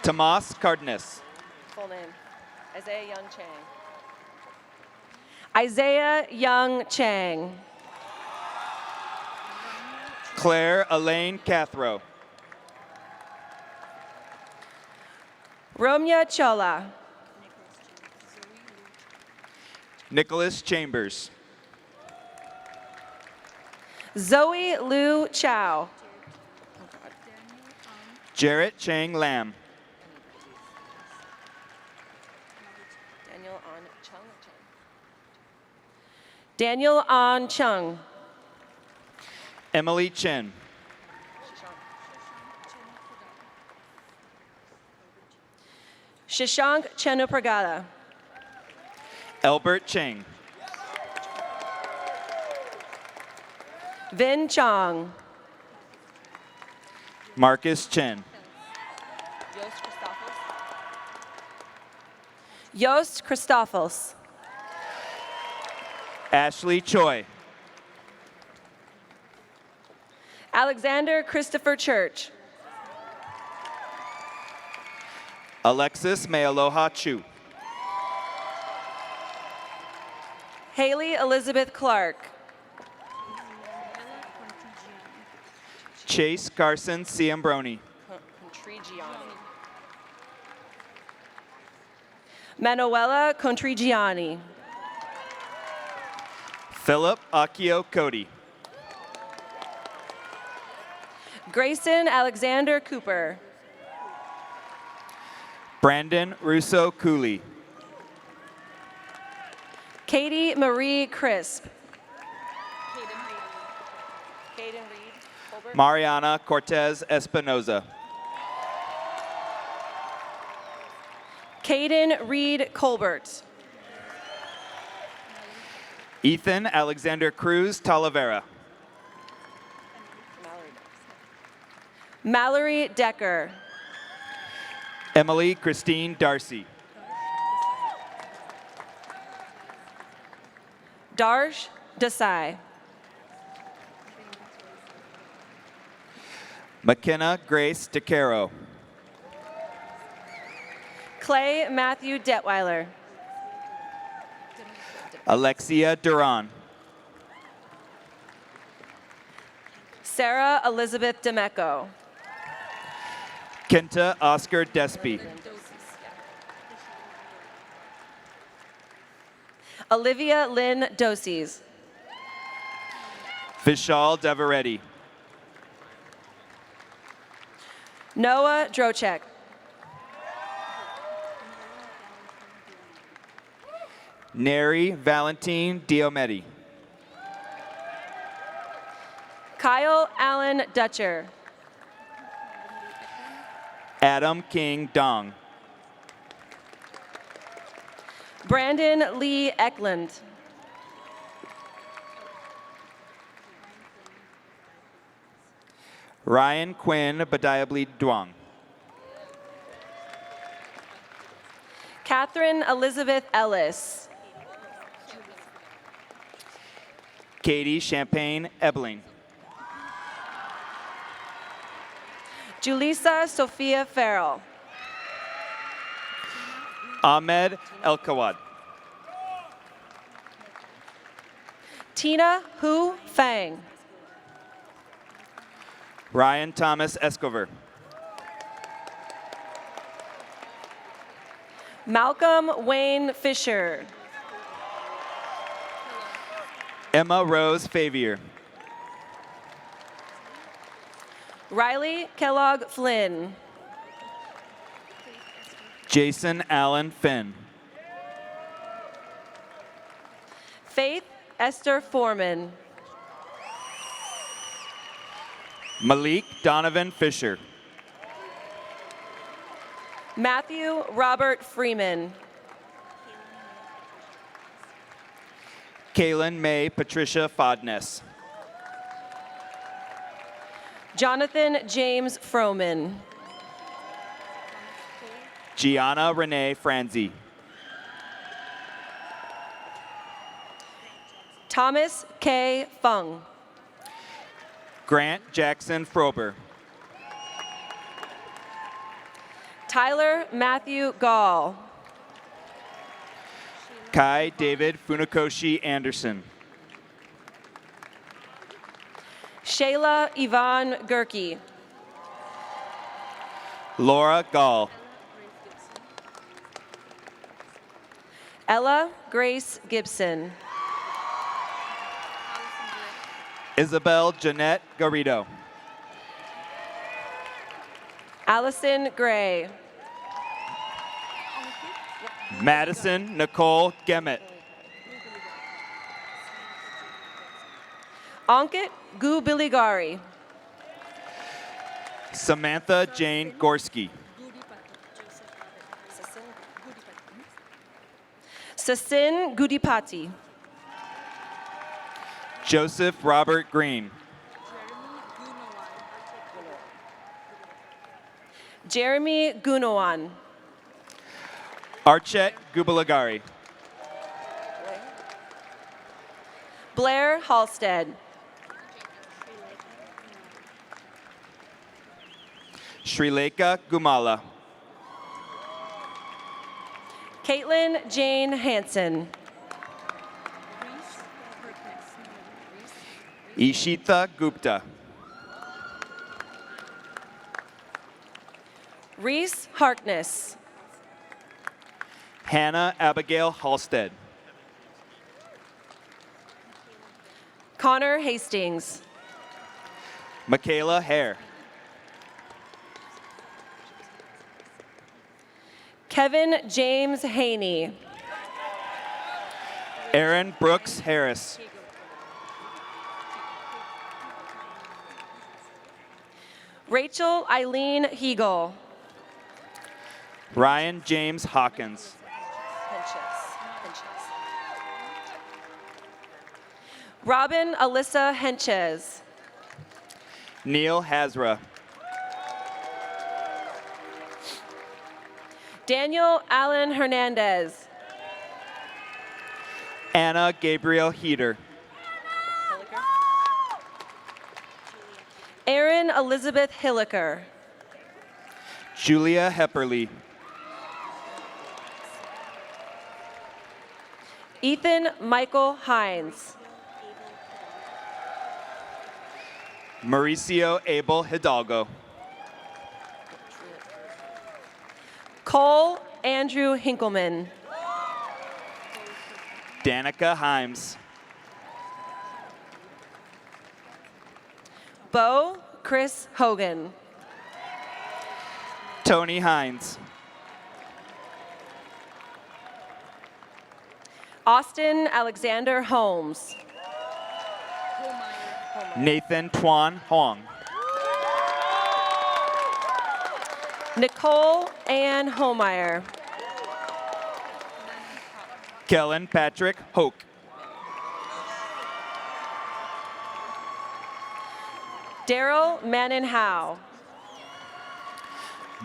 Tomas Cardenas. Full name. Isaiah Young Chang. Isaiah Young Chang. Claire Elaine Cathro. Romya Chola. Nicholas Chambers. Zoe Lu Chow. Jarrett Chang Lam. Daniel An Chung. Emily Chen. Shashank Chenupragada. Albert Cheng. Vin Chong. Marcus Chen. Yost Christophos. Ashley Choi. Alexander Christopher Church. Alexis Mayaloha Chu. Haley Elizabeth Clark. Chase Carson Ciambroni. Manuela Contrigiani. Philip Akio Cody. Grayson Alexander Cooper. Brandon Russo Cooley. Katie Marie Crisp. Mariana Cortez Espinoza. Caden Reed Colbert. Ethan Alexander Cruz Talavera. Mallory Decker. Emily Christine Darcy. Darsh Desai. McKenna Grace DeCaro. Clay Matthew Detweiler. Alexia Duran. Sarah Elizabeth Demeco. Kenta Oscar Despy. Olivia Lynn Doses. Vishal Devareddy. Noah Drocek. Neri Valentine Diometti. Kyle Allen Dutcher. Adam King Dong. Brandon Lee Eklund. Ryan Quinn Badiabli Duong. Catherine Elizabeth Ellis. Katie Champagne Ebling. Julissa Sophia Farrell. Ahmed Elkawad. Tina Hu Fang. Ryan Thomas Escover. Malcolm Wayne Fisher. Emma Rose Favier. Riley Kellogg Flynn. Jason Allen Finn. Faith Esther Foreman. Malik Donovan Fisher. Matthew Robert Freeman. Kaylin May Patricia Fodness. Jonathan James Froman. Gianna Renee Franzi. Thomas K. Fung. Grant Jackson Frober. Tyler Matthew Gall. Kai David Funakoshi Anderson. Shayla Yvonne Gerke. Laura Gall. Ella Grace Gibson. Isabel Jeanette Garrido. Allison Gray. Madison Nicole Gemmett. Ankit Gubiligari. Samantha Jane Gorski. Sasin Gudipati. Joseph Robert Green. Jeremy Gunawan. Archet Gubalagari. Blair Halstead. Srileka Gumala. Caitlin Jane Hansen. Ishita Gupta. Reese Harkness. Hannah Abigail Halstead. Connor Hastings. Michaela Hare. Kevin James Haney. Aaron Brooks Harris. Rachel Eileen Hegel. Ryan James Hawkins. Robin Alyssa Henches. Neil Hazra. Daniel Allen Hernandez. Anna Gabriel Heater. Erin Elizabeth Hilliker. Julia Hepperly. Ethan Michael Hines. Mauricio Abel Hidalgo. Cole Andrew Hinkleman. Danica Himes. Bo Chris Hogan. Tony Hines. Austin Alexander Holmes. Nathan Tuan Hong. Nicole Ann Holmeyer. Kellen Patrick Hoke. Daryl Manon Howe.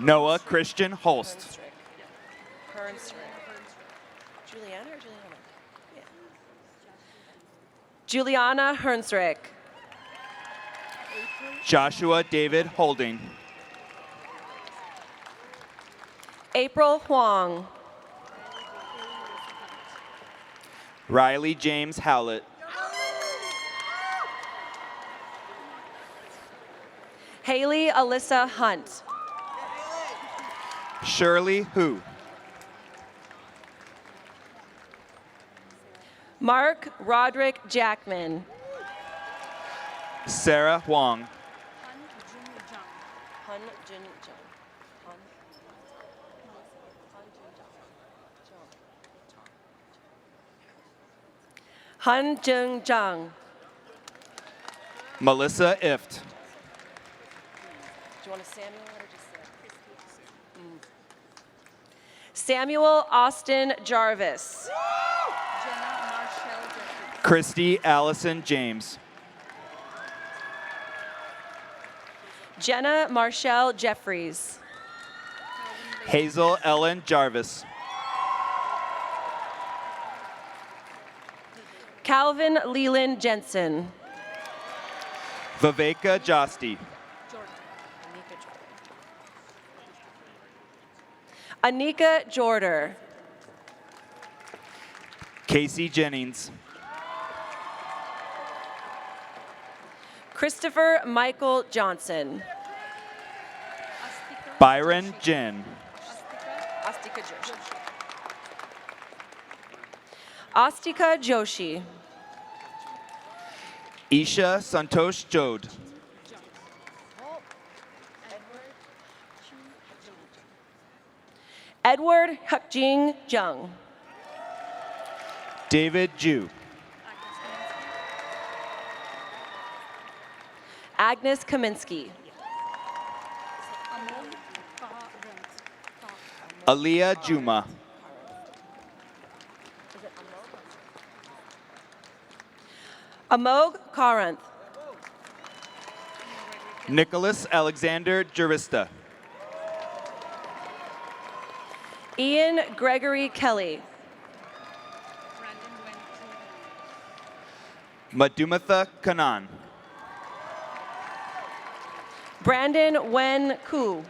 Noah Christian Holst. Juliana or Juliana? Yeah. Juliana Hernsrick. Joshua David Holding. April Huang. Riley James Howlett. Haley Alyssa Hunt. Shirley Hu. Mark Roderick Jackman. Sarah Huang. Han Jung Jung. Melissa Ift. Do you want a Samuel or just Samuel Austin Jarvis. Christy Allison James. Jenna Marshall Jeffries. Hazel Ellen Jarvis. Calvin Leland Jensen. Viveka Josti. Anika Jorder. Casey Jennings. Christopher Michael Johnson. Byron Jen. Astika Joshi. Isha Santosh Jode. Edward Hukjing Jung. David Ju. Agnes Kaminsky. Aliyah Juma. Amog Karanth. Nicholas Alexander Jurista. Ian Gregory Kelly. Madumatha Kanan. Brandon Wen Ku.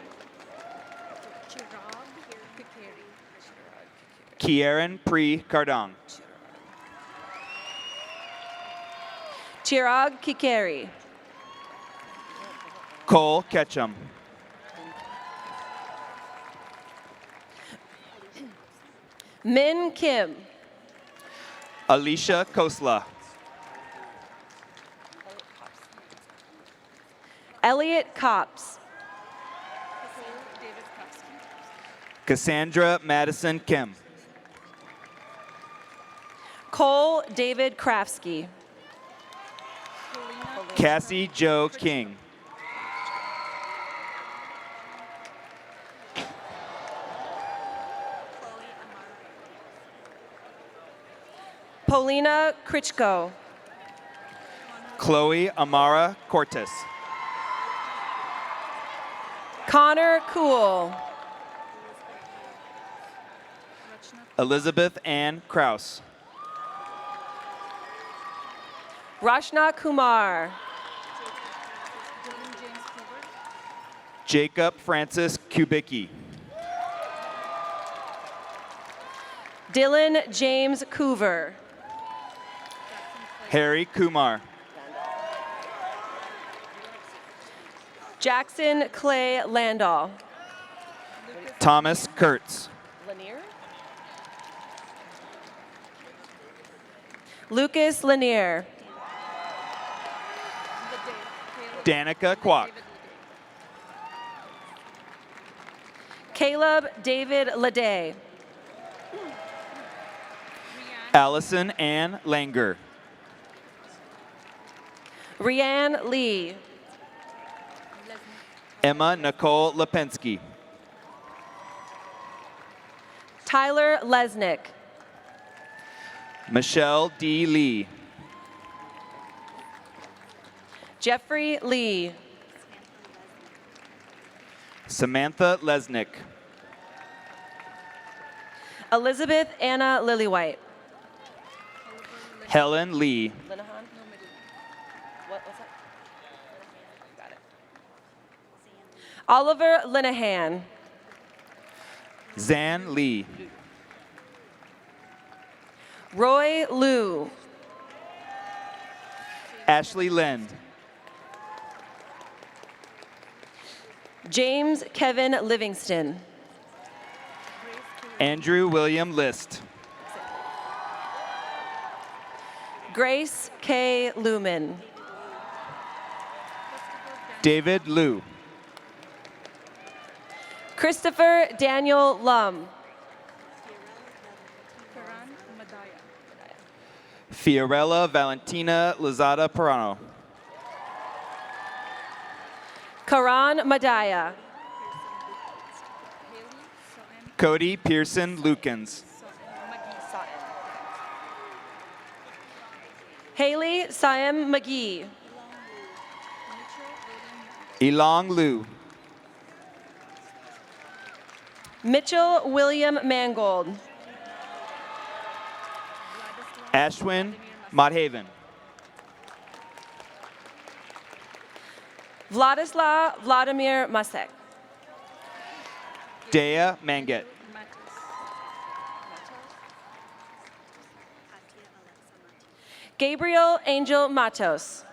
Kieran Pri Cardong. Chirag Kikeri. Cole Ketchum. Min Kim. Alicia Kosla. Elliot Copps. Cassandra Madison Kim. Cole David Krafsky. Cassie Joe King. Polina Krichko. Chloe Amara Cortes. Connor Cool. Elizabeth Ann Kraus. Rashna Kumar. Jacob Francis Kubicki. Dylan James Coover. Harry Kumar. Jackson Clay Landau. Thomas Kurtz. Lanier? Lucas Lanier. Danica Kwok. Caleb David Leday. Allison Ann Langer. Rianne Lee. Emma Nicole Lipensky. Tyler Lesnick. Michelle D. Lee. Jeffrey Lee. Samantha Lesnick. Elizabeth Anna Lillywhite. Helen Lee. Linehan? What's that? Got it. Oliver Linehan. Zan Lee. Roy Liu. Ashley Lind. James Kevin Livingston. Andrew William List. Grace K. Lumen. David Liu. Christopher Daniel Lum. Fiorella Valentina Lozada Perano. Karan Madaya. Cody Pearson Lukens. Haley Siam McGee. Elong Liu. Mitchell William Mangold. Ashwin Modhaven. Vladislav Vladimir Masek. Dea Manget. Gabriel Angel Matos.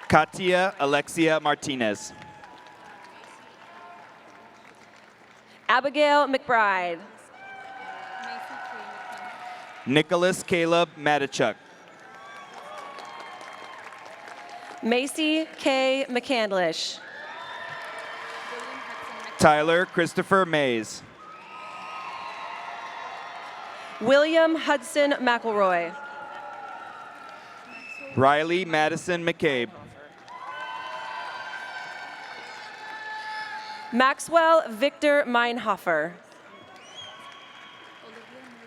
Katia Alexia Martinez. Abigail McBride. Nicholas Caleb Matichuk. Macy K. McCandlish. Tyler Christopher Mays. William Hudson McElroy. Riley Madison McCabe. Maxwell Victor Meinhofer.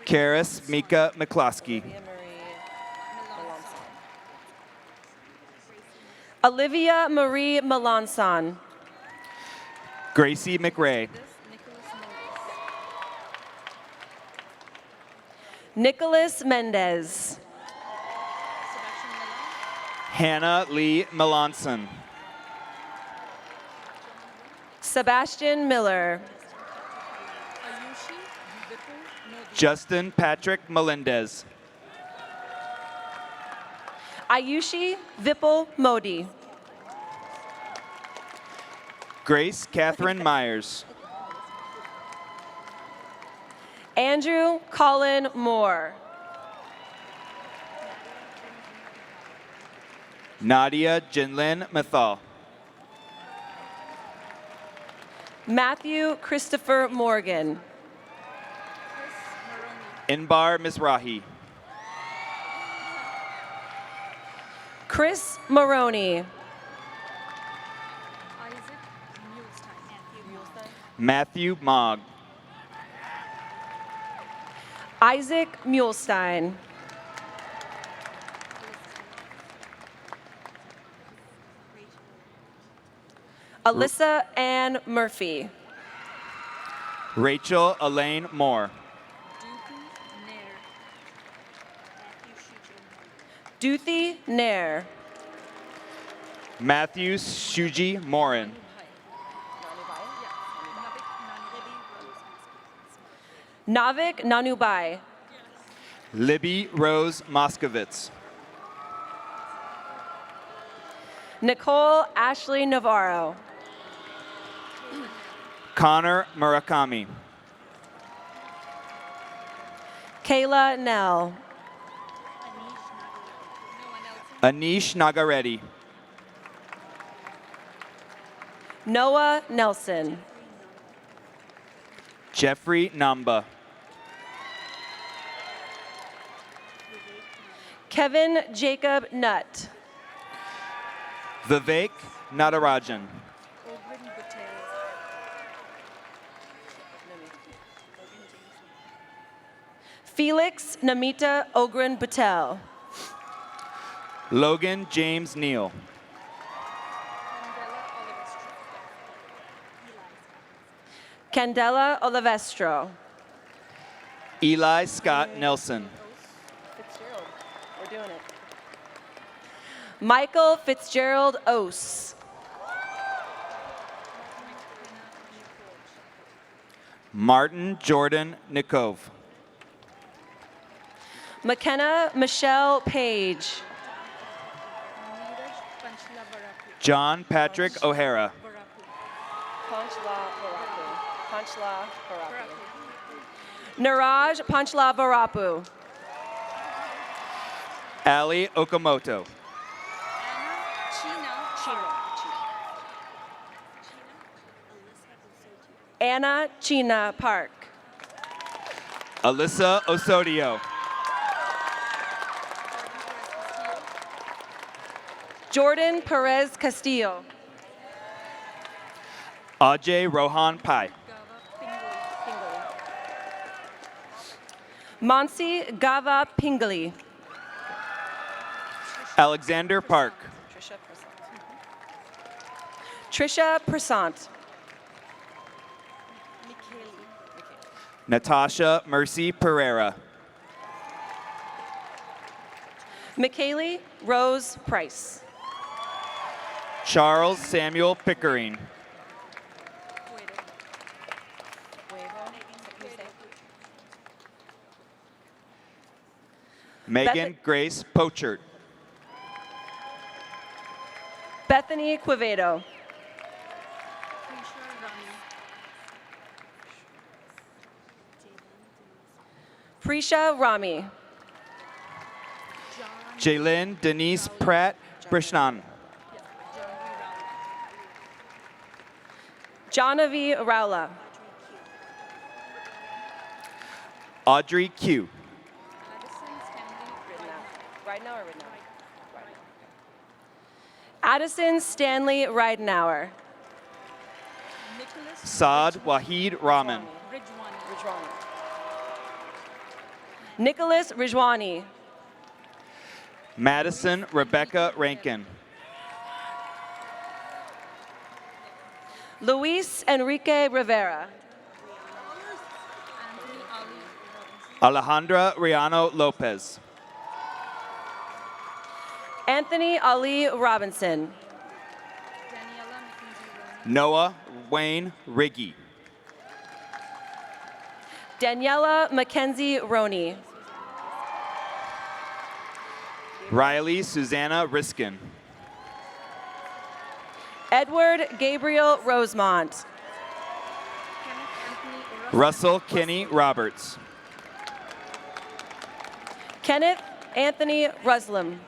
Karis Mika McCloskey. Olivia Marie Melanson. Gracie McRae. Nicholas Mendez. Hannah Lee Melanson. Sebastian Miller. Justin Patrick Melendez. Ayushi Vipul Modi. Grace Catherine Myers. Andrew Colin Moore. Nadia Jinlin Mathal. Matthew Christopher Morgan. Inbar Mizrahi. Chris Maroney. Matthew Mogg. Isaac Muhlstein. Alyssa Ann Murphy. Rachel Elaine Moore. Duthi Nair. Matthew Shuji Morin. Navik Nanubai. Libby Rose Moskovitz. Nicole Ashley Navarro. Connor Murakami. Kayla Nell. Anish Nagareddy. Noah Nelson. Jeffrey Namba. Kevin Jacob Nutt. Vivek Natarajan. Felix Namita Ogren Patel. Logan James Neal. Candela Olivestro. Eli Scott Nelson. Fitzgerald. We're doing it. Michael Fitzgerald Ose. Martin Jordan Nikov. McKenna Michelle Page. John Patrick O'Hara. Panchla Varapu. Niraj Panchla Varapu. Ali Okamoto. Anna China Park. Alyssa Osodio. Jordan Perez Castillo. Ajay Rohan Pai. Mansi Gava Pingley. Alexander Park. Trisha Prasant. Natasha Mercy Pereira. McKaylee Rose Price. Charles Samuel Pickering. Megan Grace Pochert. Bethany Quevedo. Prisha Rami. Jaylin Denise Pratt Brishnan. Janavi Raula. Audrey Q. Right now or right now? Addison Stanley Ridenauer. Saad Wahid Rahman. Nicholas Rijwani. Madison Rebecca Rankin. Luis Enrique Rivera. Alejandra Riano Lopez. Anthony Ali Robinson. Noah Wayne Riggy. Daniela Mackenzie Roney. Riley Susanna Riskin. Edward Gabriel Rosemont. Russell Kenny Roberts. Kenneth Anthony Ruslam.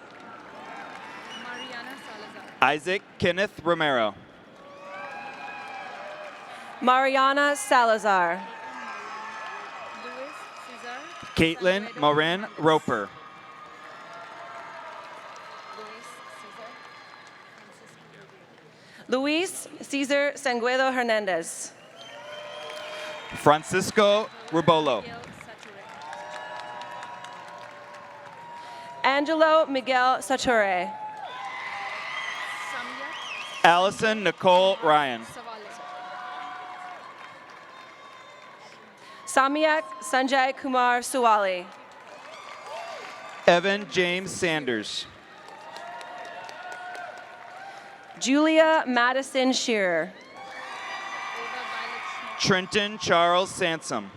Isaac Kenneth Romero. Mariana Salazar. Caitlin Morin Roper. Luis Cesar Sanguedo Hernandez. Francisco Rubolo. Angelo Miguel Sature. Allison Nicole Ryan. Samyak Sanjay Kumar Suwali. Evan James Sanders. Julia Madison Shearer. Trenton Charles Sansom.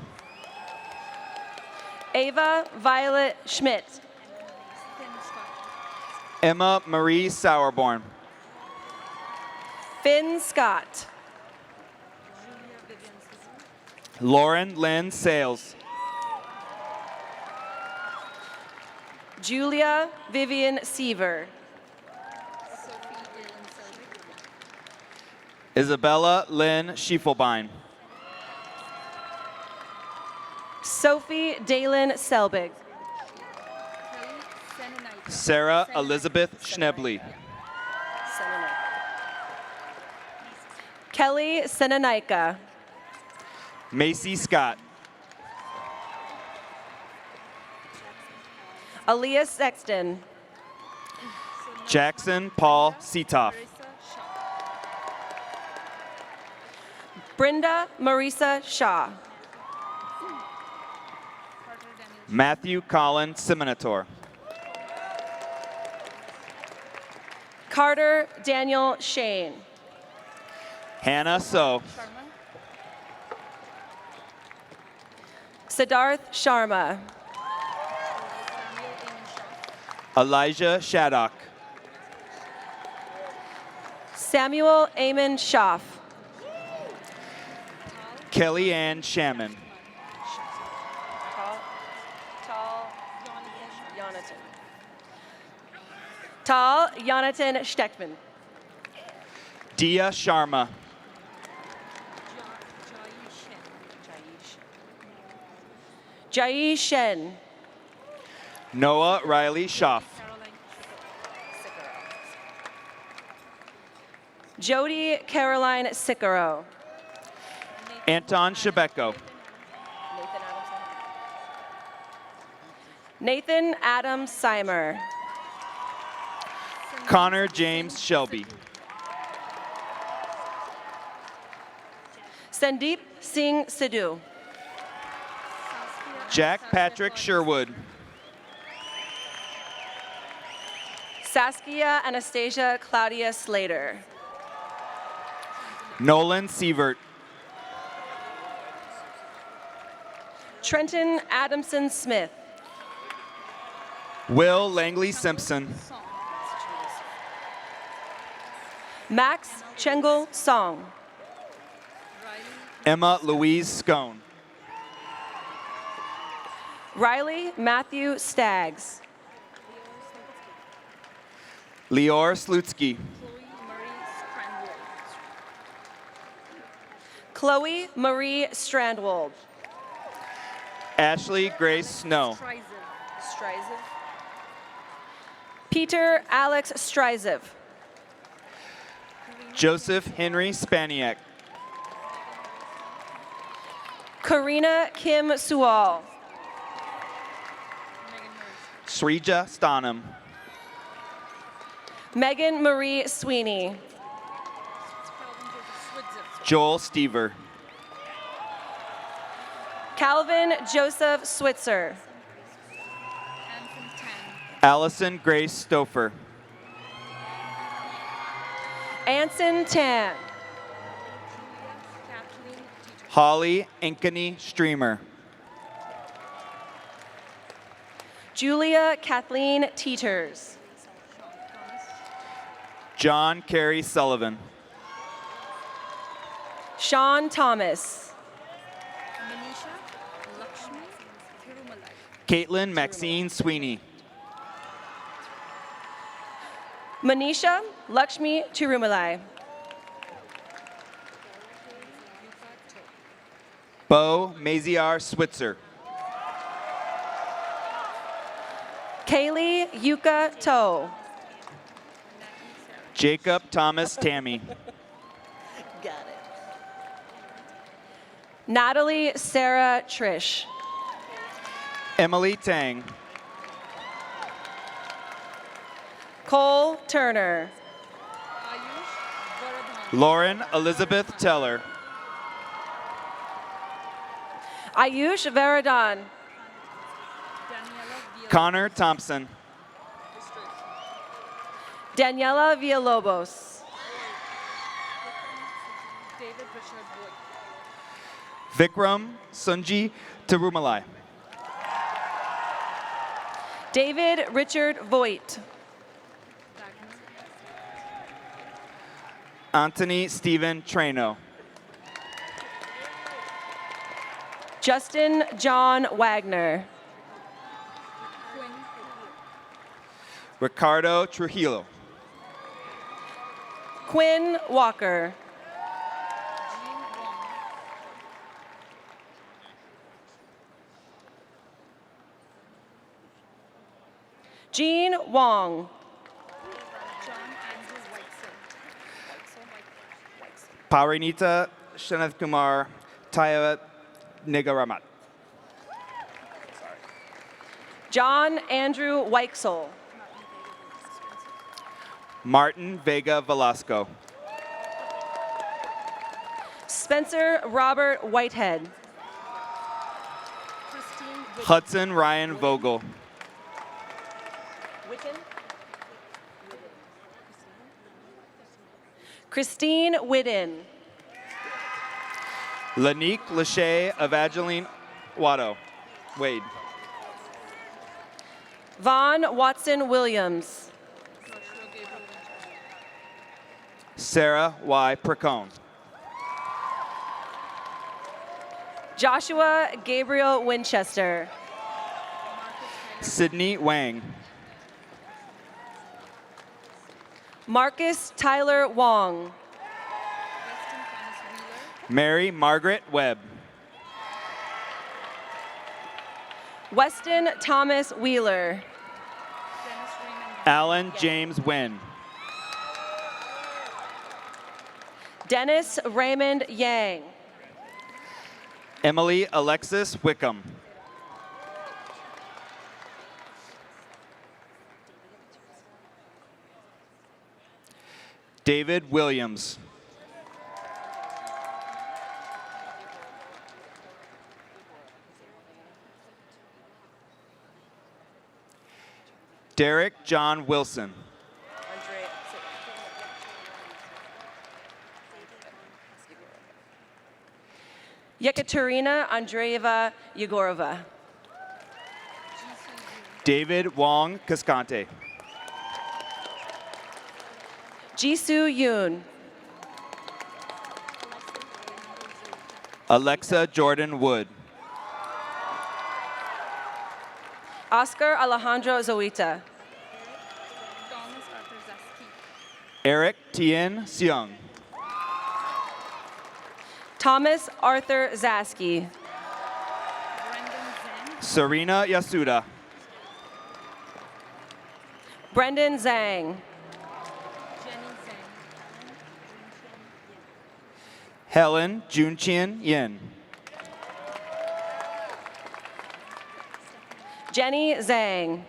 Ava Violet Schmidt. Emma Marie Sauerborn. Finn Scott. Lauren Lynn Sales. Julia Vivian Seaver. Isabella Lynn Schiefelbein. Sophie Dalen Selbig. Sarah Elizabeth Schnebley. Kelly Senanaika. Macy Scott. Aaliyah Sexton. Jackson Paul Setoff. Brenda Marisa Shaw. Matthew Colin Siminator. Carter Daniel Shane. Hannah So. Siddharth Sharma. Elijah Shaddock. Samuel Amon Schaff. Kelly Ann Shaman. Tal Jonathan Steckman. Dia Sharma. Jai Shen. Noah Riley Schaff. Jody Caroline Sicaro. Anton Shebeko. Nathan Adam Seimer. Connor James Shelby. Sandeep Singh Sidhu. Jack Patrick Sherwood. Saskia Anastasia Claudia Slater. Nolan Sievert. Trenton Adamson Smith. Will Langley Simpson. Max Chengel Song. Emma Louise Scone. Riley Matthew Staggs. Lior Slutsky. Chloe Marie Strandwold. Ashley Grace Snow. Peter Alex Stryzev. Joseph Henry Spaniak. Karina Kim Sual. Srija Stanam. Megan Marie Sweeney. Joel Stever. Calvin Joseph Switzer. Allison Grace Stouffer. Anson Tan. Holly Ankeny Streamer. Julia Kathleen Teeters. John Carey Sullivan. Sean Thomas. Caitlin Maxine Sweeney. Manisha Lakshmi Tirumalai. Bo Maziar Switzer. Kaylee Yuka Toe. Jacob Thomas Tammy. Got it. Natalie Sarah Trish. Emily Tang. Cole Turner. Lauren Elizabeth Teller. Ayush Varadhan. Connor Thompson. Daniela Villalobos. Vikram Sunji Tirumalai. David Richard Voigt. Anthony Stephen Trano. Justin John Wagner. Ricardo Trujillo. Quinn Walker. Jean Wong. Parinita Shanath Kumar Taya Nigaramat. John Andrew Weichsel. Martin Vega Velasco. Spencer Robert Whitehead. Hudson Ryan Vogel. Christine Whiddon. Lanique Lachey Evangeline Wade. Vaughn Watson Williams. Sarah Y. Percone. Joshua Gabriel Winchester. Sydney Wang. Marcus Tyler Wong. Mary Margaret Webb. Weston Thomas Wheeler. Alan James Wynn. Dennis Raymond Yang. Emily Alexis Wickham. David Williams. Derek John Wilson. Yekaterina Andreeva Yegorova. David Wong Cascante. Jisoo Yoon. Alexa Jordan Wood. Oscar Alejandro Zoita. Eric Tien Seung. Thomas Arthur Zaski. Serena Yasuda. Brendan Zhang. Helen Junqian Yin. Jenny Zhang.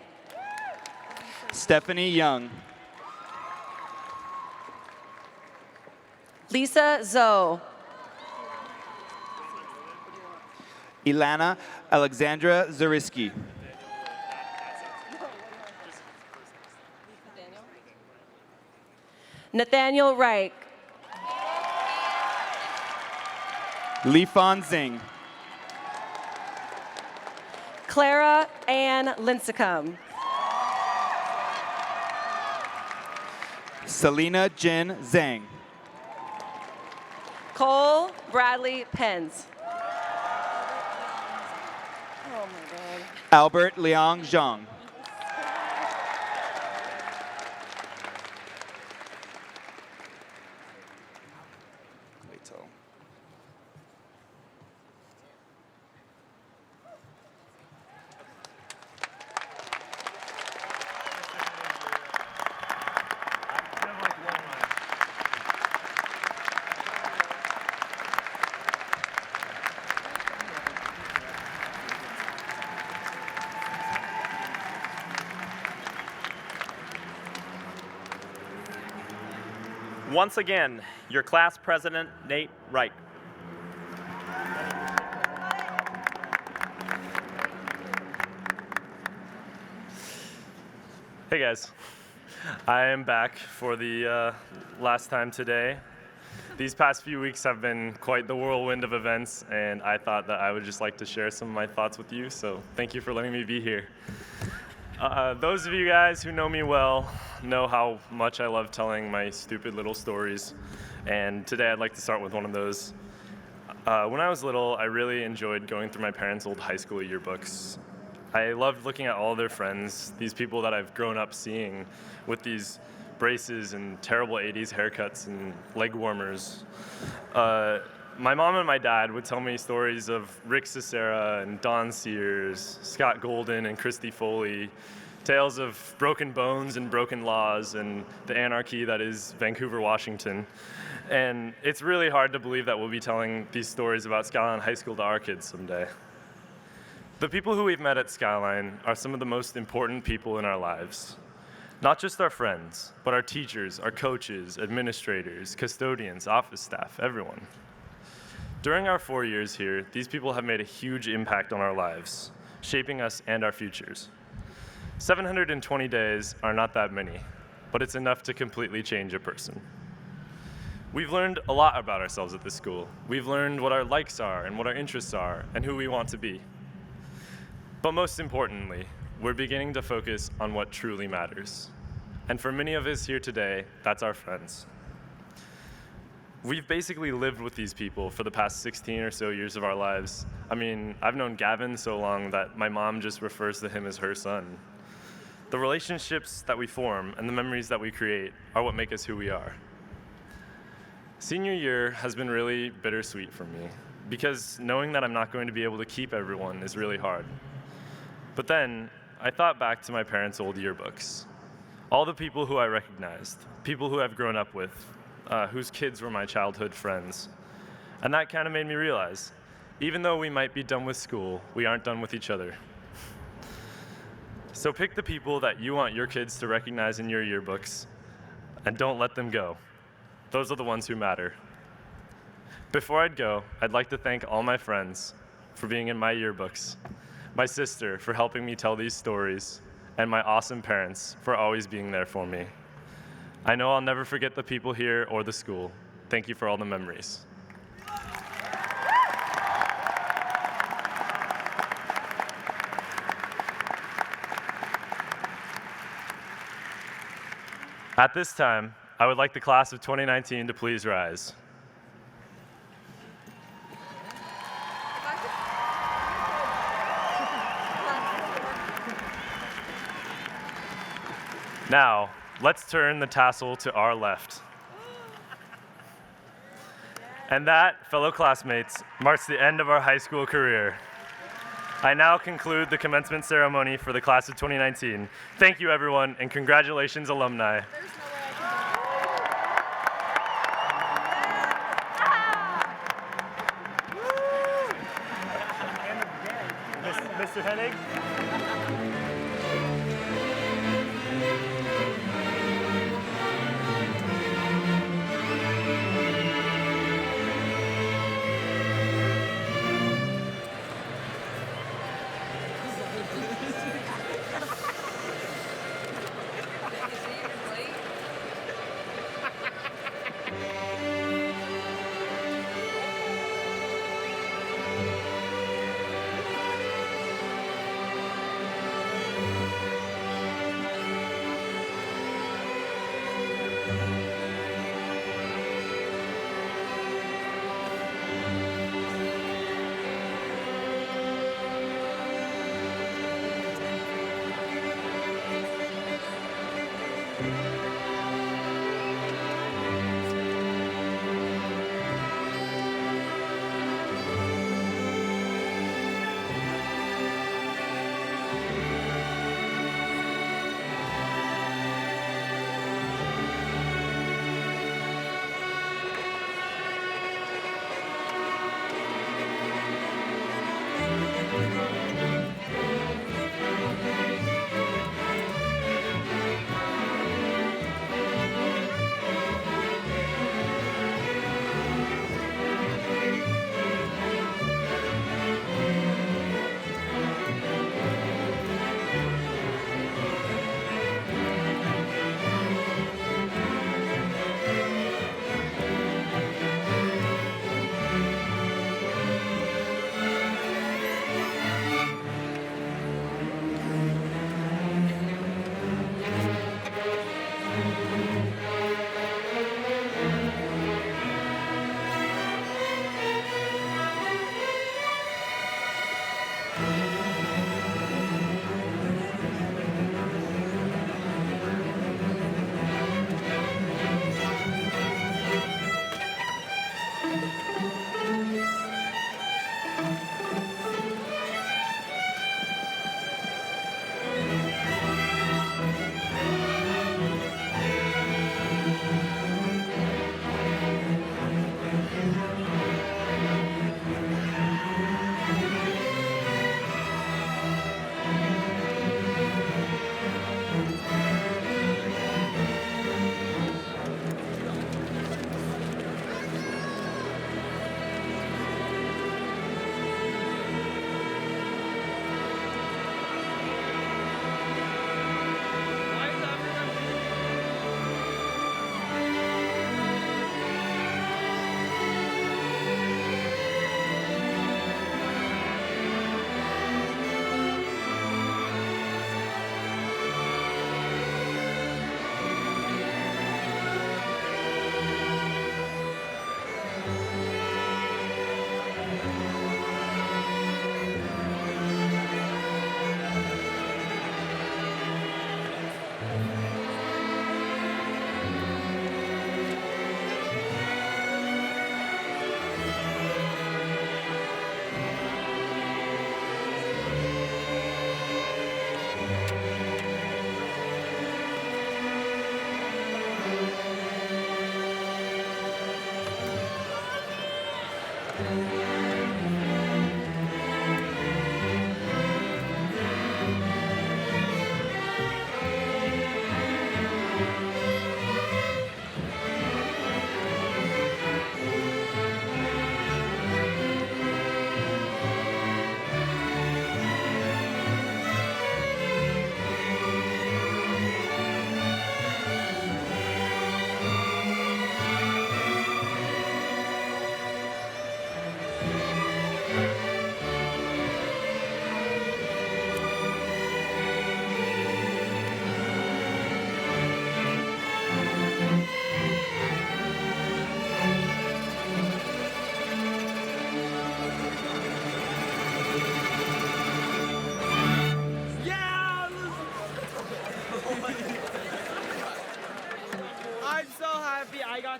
Stephanie Young. Lisa Zhou. Ilana Alexandra Zariski. Nathaniel Reich. Lifan Zing. Clara Ann Lincecum. Selena Jin Zhang. Cole Bradley Pence. Oh my God. Albert Liang Zhang. Once again, your class president, Nate Reich. Hey guys, I am back for the last time today. These past few weeks have been quite the whirlwind of events, and I thought that I would just like to share some of my thoughts with you, so thank you for letting me be here. Those of you guys who know me well know how much I love telling my stupid little stories, and today I'd like to start with one of those. When I was little, I really enjoyed going through my parents' old high school yearbooks. I loved looking at all their friends, these people that I've grown up seeing with these braces and terrible 80s haircuts and leg warmers. My mom and my dad would tell me stories of Rick Cicera and Don Sears, Scott Golden and Christy Foley, tales of broken bones and broken laws and the anarchy that is Vancouver, Washington. And it's really hard to believe that we'll be telling these stories about Skyline High School to our kids someday. The people who we've met at Skyline are some of the most important people in our lives. Not just our friends, but our teachers, our coaches, administrators, custodians, office staff, everyone. During our 4 years here, these people have made a huge impact on our lives, shaping us and our futures. 720 days are not that many, but it's enough to completely change a person. We've learned a lot about ourselves at this school. We've learned what our likes are and what our interests are and who we want to be. But most importantly, we're beginning to focus on what truly matters. And for many of us here today, that's our friends. We've basically lived with these people for the past 16 or so years of our lives. I mean, I've known Gavin so long that my mom just refers to him as her son. The relationships that we form and the memories that we create are what make us who we are. Senior year has been really bittersweet for me because knowing that I'm not going to be able to keep everyone is really hard. But then I thought back to my parents' old yearbooks. All the people who I recognized, people who I've grown up with, whose kids were my childhood friends. And that kind of made me realize, even though we might be done with school, we aren't done with each other. So pick the people that you want your kids to recognize in your yearbooks, and don't let them go. Those are the ones who matter. Before I'd go, I'd like to thank all my friends for being in my yearbooks, my sister for helping me tell these stories, and my awesome parents for always being there for me. I know I'll never forget the people here or the school. Thank you for all the memories. At this time, I would like the class of 2019 to please rise. Now, let's turn the tassel to our left. And that, fellow classmates, marks the end of our high school career. I now conclude the commencement ceremony for the class of 2019. Thank you, everyone, and congratulations, alumni. Mr. Hennig?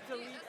got to leave.